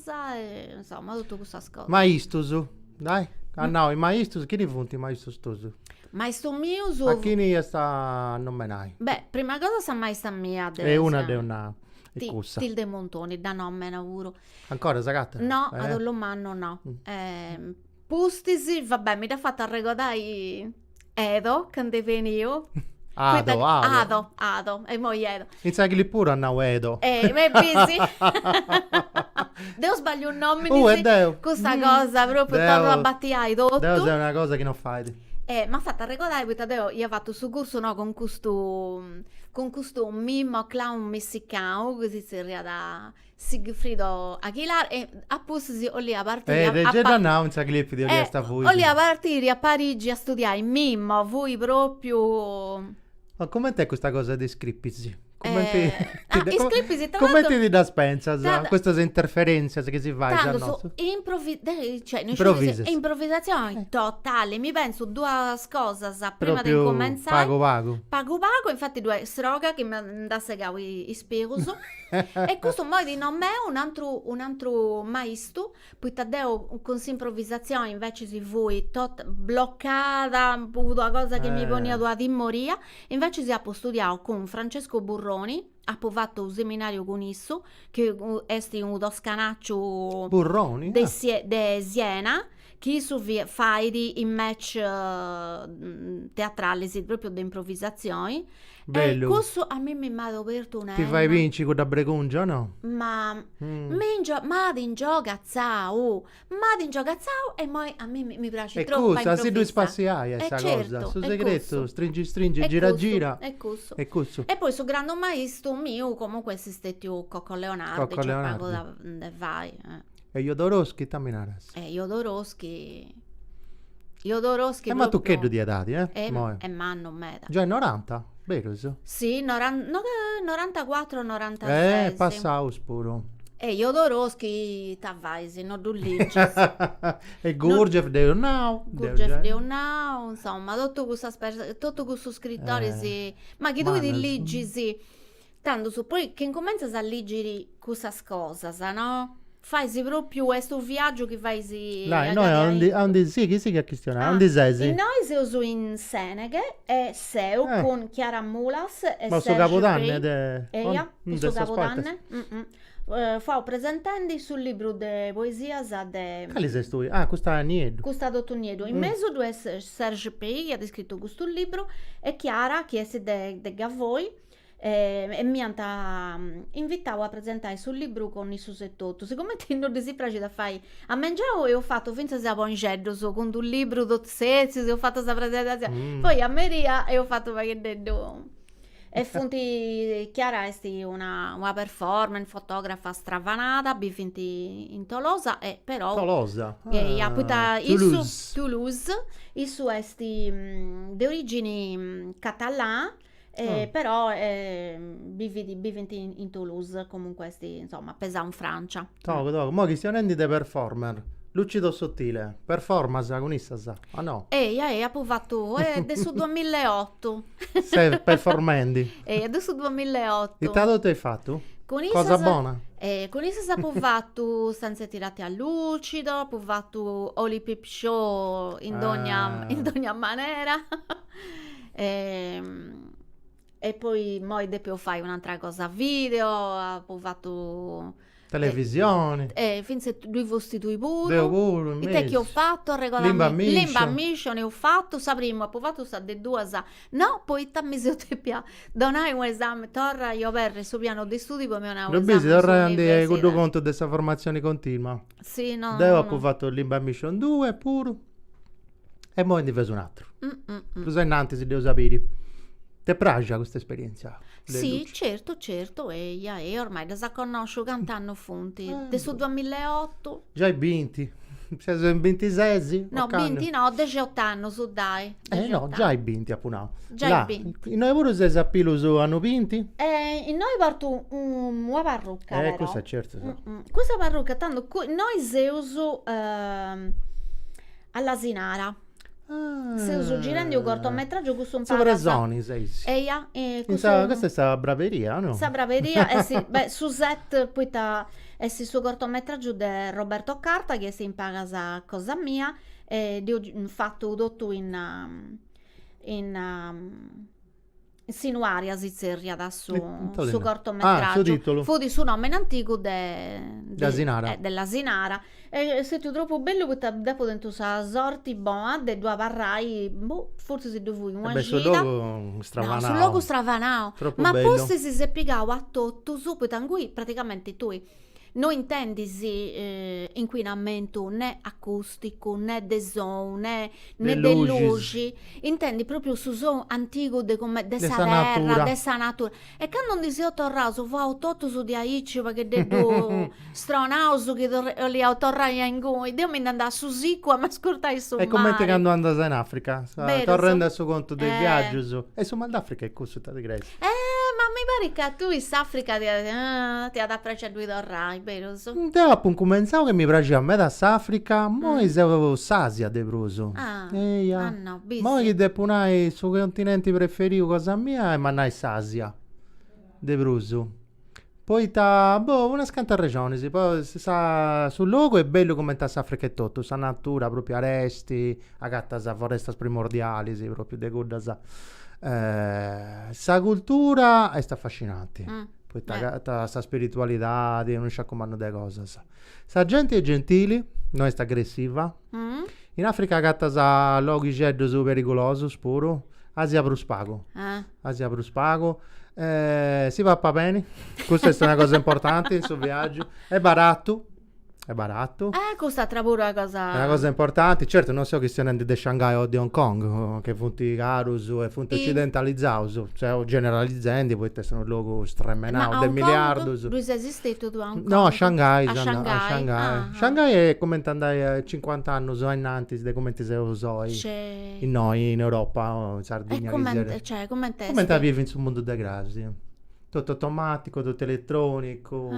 Speaker 3: insomma, tutto questa cosa.
Speaker 2: Maistus, dai. Ah no, i maistus, chi ne funti maistus tusu?
Speaker 3: Maestro mio,
Speaker 2: A chi ne sta non me nai?
Speaker 3: beh, prima cosa sa maestra mia,
Speaker 2: E una de una cussa.
Speaker 3: Tilde Montoni, da nome lavoro.
Speaker 2: Ancora Zagatta?
Speaker 3: No, ad Ollomanno no. Pustisi, vabbè, mi da fatta arregodare Edo, che veni io. Ado, e mo Edo.
Speaker 2: Inizia che lì pure hanno Edo.
Speaker 3: Ma è busy. Devo sbagliare un nome, questa cosa, proprio torno a battiare
Speaker 2: Devo
Speaker 3: tutto.
Speaker 2: è una cosa che non fai.
Speaker 3: Mi ha fatto arregodare, perché io ho fatto su corso no, con questo mimo clown messicano, così si ria da Sigfrido Aguilar, e appunto ho lì a partire a partire a Parigi a studiare mimo, voi proprio.
Speaker 2: Ma com'è te questa cosa di scrippisi?
Speaker 3: Come
Speaker 2: ti da Spencer queste interferenze che si fa
Speaker 3: tanto improvvisazione totale, mi penso due cose prima di cominciare pago, infatti due stroga che mi andasse i spirito e questo modo di non è un altro maestro, poi Taddeo con questa improvvisazione invece si voi tot bloccata una cosa che mi poneva di moria, invece si ha studiato con Francesco Burroni, ha fatto un seminario con esso che è un toscanaccio
Speaker 2: Burroni
Speaker 3: de Siena, che su fai in match teatrali proprio di improvvisazioni.
Speaker 2: Bello.
Speaker 3: E questo a me mi ha aperto una
Speaker 2: ti fai vinci con da Bregungia, no?
Speaker 3: ma in gioca e poi a me mi piace
Speaker 2: e
Speaker 3: troppo
Speaker 2: cosa si due spaziai questa cosa sul segreto stringi gira
Speaker 3: e questo
Speaker 2: e
Speaker 3: poi su grande maestro mio comunque esiste Cocco Leonardo vai
Speaker 2: e Jodorowsky tamminaras
Speaker 3: Jodorowsky
Speaker 2: ma tu che di edadi
Speaker 3: e manno meda
Speaker 2: già 90 vero
Speaker 3: sì 94 96
Speaker 2: passavo spuro
Speaker 3: e Jodorowsky t'avvisi non dulligis
Speaker 2: e Gurdjieff de now
Speaker 3: insomma tutto questo scrittore sì ma che tu leggi sì tanto su poi che incomincia a leggere questa cosa no? Fai proprio questo viaggio che vai
Speaker 2: noi sì che si chiama onde sei
Speaker 3: noi siamo in Senegal e seu con Chiara Mulas e
Speaker 2: ma
Speaker 3: Serge
Speaker 2: Capodanne
Speaker 3: questo Capodanne fa presentando sul libro di poesia
Speaker 2: quali sei tu? Questa è Niedo
Speaker 3: questa dottor Niedo in mezzo due Serge Pei che ha scritto questo libro e Chiara che è de Gavoi e mi hanno invitato a presentare sul libro con i susettotti siccome non si piace da fare a mangiare e ho fatto finta sia buongiorno con un libro d'ozzetti ho fatto questa presentazione poi a Maria e ho fatto e funti Chiara è una performance fotografa stravanata bifinti in Tolosa e però
Speaker 2: Tolosa
Speaker 3: Toulouse il suo è di origini catalane però viventi in Toulouse comunque insomma pesa in Francia
Speaker 2: mo che stiamo di performer Lucido sottile, performance agonista, sa. Ah no,
Speaker 3: ha fatto, è su 2008.
Speaker 2: sei performendi.
Speaker 3: È su 2008.
Speaker 2: E te hai fatto?
Speaker 3: Con
Speaker 2: Cosa buona?
Speaker 3: Con essa si può fatto stanze tirate a lucido, può fatto Oli Pip Show in ogni maniera. E poi dopo fai un'altra cosa video, può fatto
Speaker 2: Televisione.
Speaker 3: finché lui vostitui
Speaker 2: Devo
Speaker 3: pure.
Speaker 2: pure,
Speaker 3: E te che ho
Speaker 2: mesi.
Speaker 3: fatto il
Speaker 2: Limba
Speaker 3: regolamento,
Speaker 2: mission.
Speaker 3: l'imba mission ho fatto, sapremo, ho fatto sta de due sa. No, poi tammi se te pia. Donai un esame, torra io per su piano di studi poi mi ho
Speaker 2: Lo bisi, torna a dire con conto di questa formazione continua.
Speaker 3: Sì, no.
Speaker 2: Devo
Speaker 3: no.
Speaker 2: ho fatto l'Imba Mission 2 pure. E poi ne fai un altro. Tu sei innanzi se devo sapere. Ti piace questa esperienza?
Speaker 3: Sì, certo, e ormai da sa conosco cantando funti. De su 2008?
Speaker 2: Già hai vinti. Sei in 26?
Speaker 3: No, 20 no, 18 anni su dai.
Speaker 2: No, già hai vinti appunto.
Speaker 3: Già hai vinti.
Speaker 2: Noi pure se sappiamo su hanno vinti?
Speaker 3: In noi porto una parrucca, vero?
Speaker 2: Questo è certo. Sì.
Speaker 3: Questa parrucca, tanto noi se uso all'asinara. Se uso girando un cortometraggio questo un po'.
Speaker 2: Sovrasoni, sei. Questa è sta braveria, no?
Speaker 3: Sa braveria, sì, beh, su set poi si su cortometraggio di Roberto Carta che si impaga sa cosa mia e di ho fatto dotto in Sinuaria Zizzeria da su cortometraggio.
Speaker 2: Su titolo.
Speaker 3: Fu di su nome in antico
Speaker 2: dell'Asinara.
Speaker 3: dell'Asinara. E se tu troppo bello perché dopo dentro sa sorti buona de due varrai, forse se dovuvi una
Speaker 2: Beh, sul
Speaker 3: gira.
Speaker 2: logo stravanao.
Speaker 3: No, sul logo stravanao.
Speaker 2: Troppo
Speaker 3: Ma
Speaker 2: bello.
Speaker 3: poi si piegava a tutto subito, angui praticamente tu non intendisi inquinamento né acustico né de son né de luci, intendi proprio su son antico de come de sa terra, de sa natura. E quando non si torraso fa autoto su di aici perché de do stronauso che li autorrai in goi, Dio mi andava su sicua ma scurtai su
Speaker 2: E come te quando andasi in Africa? Torrendo a suo conto del viaggio su. E su Mal'Africa è questo te di
Speaker 3: ma mi pare che tu in Africa ti ad apprezzato due dorrai, vero?
Speaker 2: Devo appunto cominciare che mi piace a me da Africa, mo se avevo Sasia de bruso.
Speaker 3: No,
Speaker 2: mo che depunai su continenti preferito cosa mia e mannai Sasia de bruso. Poi una scanta regione, sì. Poi sa sul logo è bello come ta Africa e tutto, sa natura proprio aresti, a gatta sa foresta primordiali, sì, proprio de guarda sa cultura è sta affascinante. Poi sta spiritualità, non c'è comando delle cose. Sa gente è gentile, non è sta aggressiva. In Africa gatta sa loghi ceddo su pericoloso, spuro. Asia Bruspago. Asia Bruspago. Si va a bene. Questa è una cosa importante in suo viaggio. È barato.
Speaker 3: Costa tra pure una cosa.
Speaker 2: È una cosa importante. Certo, non so che siano di Shanghai o di Hong Kong, che funti carus e funti occidentalizzati, cioè o generalizzando, poi te sono un luogo stremmenato del miliardo.
Speaker 3: Lui sei esistito tu a Hong Kong?
Speaker 2: No, a Shanghai.
Speaker 3: A Shanghai.
Speaker 2: Shanghai è come andai 50 anni so innanzi, come ti sei usoi. In noi, in Europa, in Sardegna.
Speaker 3: E
Speaker 2: come te vivi sul mondo dei grasi? Tutto automatico, tutto elettronico.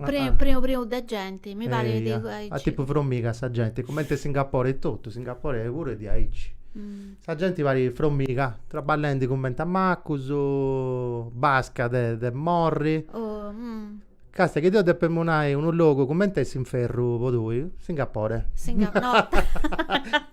Speaker 3: Primo da gente, mi pare di
Speaker 2: tipo formica sa gente, come te Singapore è tutto, Singapore è pure di Aici. Sa gente vari formica, traballando come Macus, Basca de Morri. Casta che devo determinare un luogo come te in ferro voi? Singapore.
Speaker 3: No.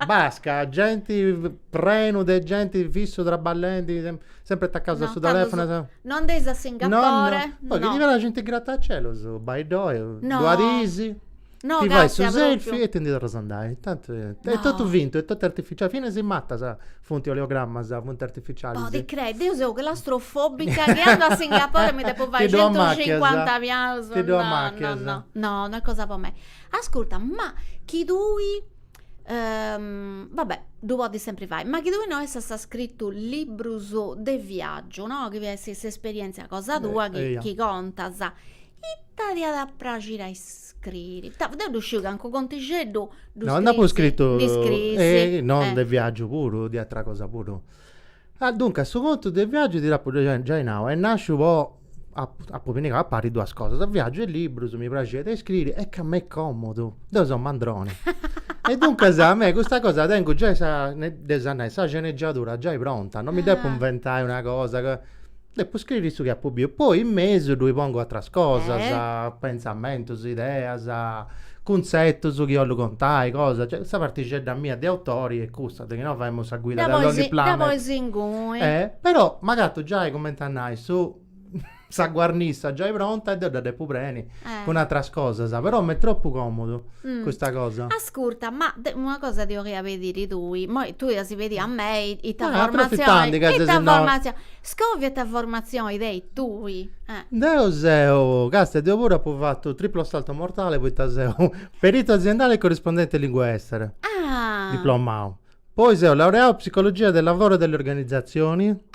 Speaker 2: Basca, gente preno de gente fisso traballando, sempre attaccato sul telefono.
Speaker 3: Non desi a Singapore.
Speaker 2: No. Poi che diventa la gente grattacielo su Baidoio, Duarisi.
Speaker 3: No,
Speaker 2: ti vai su selfie e tendi a rosandare. Tanto è tutto vinto, è tutto artificiale. Fine si matta, sa, fonti oleogramma, sa, fonti artificiali.
Speaker 3: Ti credi? Io sono quell'astrofobica che ando a Singapore mi devo fare 150 piano.
Speaker 2: Ti do a macchia.
Speaker 3: No, non è cosa per me. Ascolta, ma chi dui... vabbè, due volte sempre vai. Ma chi dui non è stato scritto libro de viaggio, no? Che è questa esperienza, cosa tua che conta, sa. Italia da pragire a scrivere. Devo uscire anche con Tigeddo.
Speaker 2: No, andavo scritto non del viaggio puro, di altra cosa puro. Dunque, a suo conto del viaggio dirà pure già in now, e nasce un po' a pubblicare a pari due cose, viaggio e libro, mi piace da scrivere, e che a me è comodo, dove sono mandroni. E dunque a me questa cosa tengo già sa sceneggiatura già è pronta, non mi devo inventare una cosa che devo scrivere su che pubblico, poi in mezzo lui pongo altre cose, sa pensamento, su idea, sa concetto su chi lo contai, cosa, cioè questa particella mia di autori e custa, che noi facciamo a guida da Lonely Planet. Però magari già hai commentato su sa guarnissa già è pronta e devo prendere con altre cose, sa, però mi è troppo comodo questa cosa.
Speaker 3: Ascolta, ma una cosa ti vorrei vedere tu, si vedi a me i
Speaker 2: approfittando
Speaker 3: formazioni, scovia ta formazione dei tui.
Speaker 2: Deo seo, casta, devo pure aver fatto triplo salto mortale, poi taseo, perito aziendale e corrispondente in lingue estere, diplomao. Poi seo laureato in psicologia del lavoro e delle organizzazioni.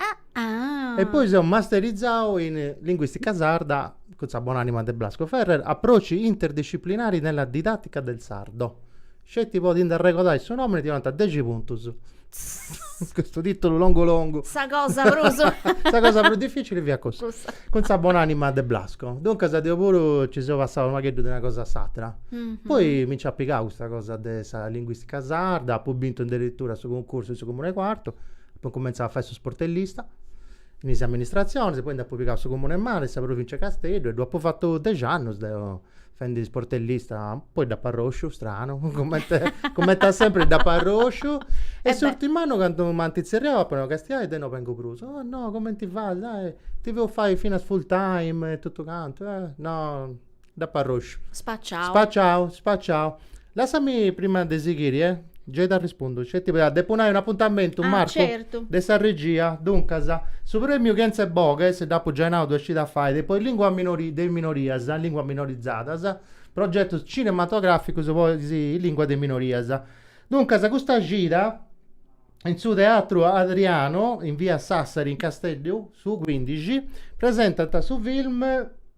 Speaker 2: E poi sono masterizzato in linguistica sarda, con la buonanima di Blasco Ferrer, approcci interdisciplinari nella didattica del sardo. Scegli può di regolare il suo nome e diventa 10 puntos. Questo titolo longo.
Speaker 3: Sa cosa, Bruso.
Speaker 2: Sa cosa più difficile via così. Con la buonanima di Blasco. Dunque, se devo pure ci sono passato magari di una cosa satra. Poi mi ci applicavo questa cosa della linguistica sarda, poi ho vinto addirittura su concorso su Comune Quarto, poi ho cominciato a fare su sportellista. Inizio amministrazione, poi ho pubblicato su Comune Mare, la provincia Castello, e dopo ho fatto 10 anni, devo fare sportellista, poi da parroscio, strano, come sempre da parroscio, e l'ultimo anno quando mi antizerriavo, poi Castello, e non vengo pruso, oh no, come ti va, dai, ti devo fare fino a full time e tutto quanto, no, da parroscio. Spacciao. Lasciami prima di seguire, già da rispondo, c'è tipo da deponere un appuntamento, Marco,
Speaker 3: certo.
Speaker 2: dessa regia, dunque, su premio Genze Boges, dopo già è uscita a fare, poi lingua dei minorias, lingua minorizzata, progetto cinematografico su lingua dei minorias. Dunque, questa gira in su teatro Adriano, in via Sassari, in Castello, su 15, presenta su film,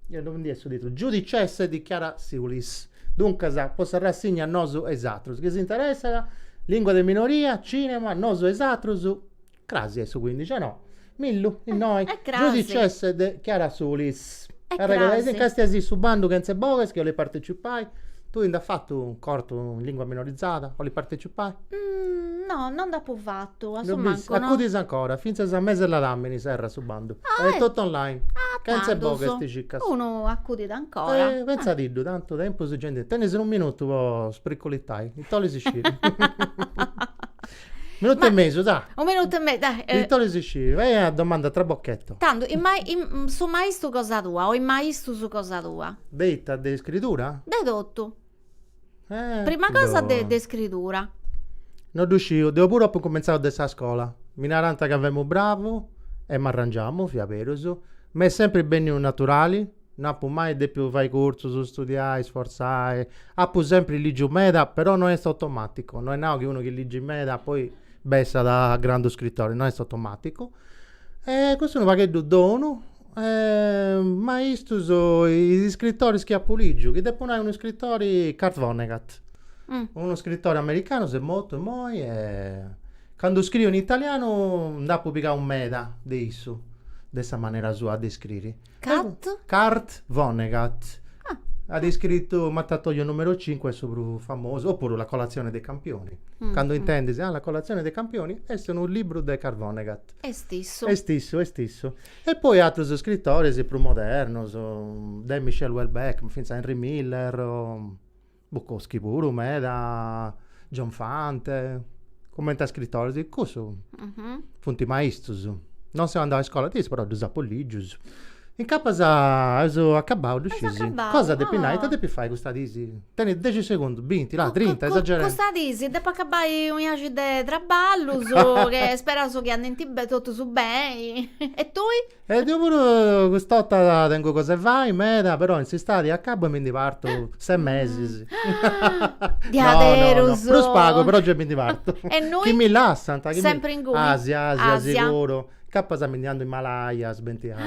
Speaker 2: non mi detto, Giudicesse di Chiara Siulis. Dunque, posso rassegnare noso esatrus, che si interessa, lingua di minoria, cinema, noso esatrus, crasi su 15, no, millu, in noi, giudicesse di Chiara Sulis. E regolare in Castiasi su bando che non boves, che io le partecipai, tu hai fatto un corto in lingua minorizzata, o le partecipai?
Speaker 3: No, non da fatto,
Speaker 2: accudis ancora, finché a mese la dammini serra su bando, è tutto online. Che non boves ti ciccas.
Speaker 3: Uno accudita ancora.
Speaker 2: Pensa di tanto tempo su gente, tenesi un minuto, po' spriccolittai, il tolli si sciri. Minuto e mezzo, dai.
Speaker 3: Un minuto e mezzo, dai.
Speaker 2: Il tolli si sciri, vai a domanda tra bocchetto.
Speaker 3: Tanto, su maestro cosa tua, o in maestro su cosa tua?
Speaker 2: Detta di scrittura?
Speaker 3: Dedotto. Prima cosa di scrittura.
Speaker 2: Non riuscivo, devo pure cominciare da questa scuola. Minaranta che avevamo bravo e mi arrangiamo, via peroso. Ma è sempre bene naturali, non può mai di più fare corso su studiare, sforzare. Ha sempre ligio meda, però non è automatico. Non è no che uno che ligge meda poi bessa da grande scrittore, non è automatico. E questo è un pacchetto dono. Ma questo sono i scrittori schiappuligio, che devono essere uno scrittore Kurt Vonnegut. Uno scrittore americano, se molto moi, quando scrivo in italiano non da pubblicare un meda di isso, questa maniera sua di scrivere. Kurt Vonnegut ha descritto Mattatoio numero 5, è super famoso, oppure La colazione dei campioni. Quando intendi La colazione dei campioni, è un libro di Kurt Vonnegut.
Speaker 3: È stesso.
Speaker 2: E poi altri scrittori, più moderni, da Michel Houellebecq, finza Henry Miller, Bukowski pure, Meda, John Fante, commenta scrittori di cosa, fonti maestros. Non siamo andati a scuola, però dos apolligius. In casa ho accabato, scesi. Cosa devi fare? Devi fare questa disi? Tieni 10 secondi, 20, là, 30, esagerando.
Speaker 3: Questa disi, devi accabbare un viaggio di traballo, che spero che andenti tutto su bene. E tu?
Speaker 2: E io pure quest'otto tengo cose vai, meta, però in stati a cabo e mi divarto 6 mesi.
Speaker 3: No.
Speaker 2: Plus pago, però già mi divarto.
Speaker 3: E noi?
Speaker 2: Chi mi lassa?
Speaker 3: Sempre in Gumi.
Speaker 2: Asia, sicuro. Cappa sta andando in Malaya, sbentiamo.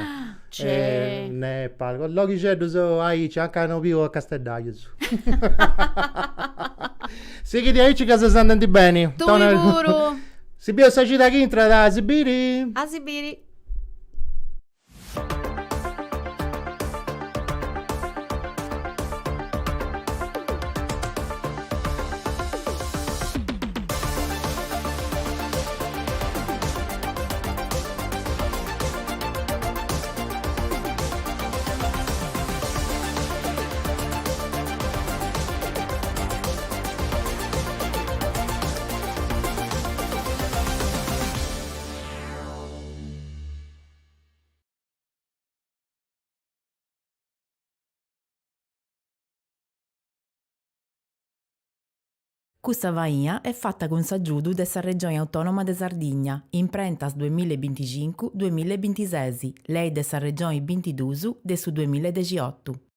Speaker 2: Nepal. Loghi c'è, so, aici, anche non più a Castellaio. Sì, che di aici che si senti bene.
Speaker 3: Tu pure.
Speaker 2: Si più sagita che entra da Sibiri.
Speaker 3: A Sibiri.
Speaker 1: Questa vaina è fatta con s'aggiudu della Regione Autonoma de Sardigna, in prentas 2025-2026, lei della Regione 22 del 2018.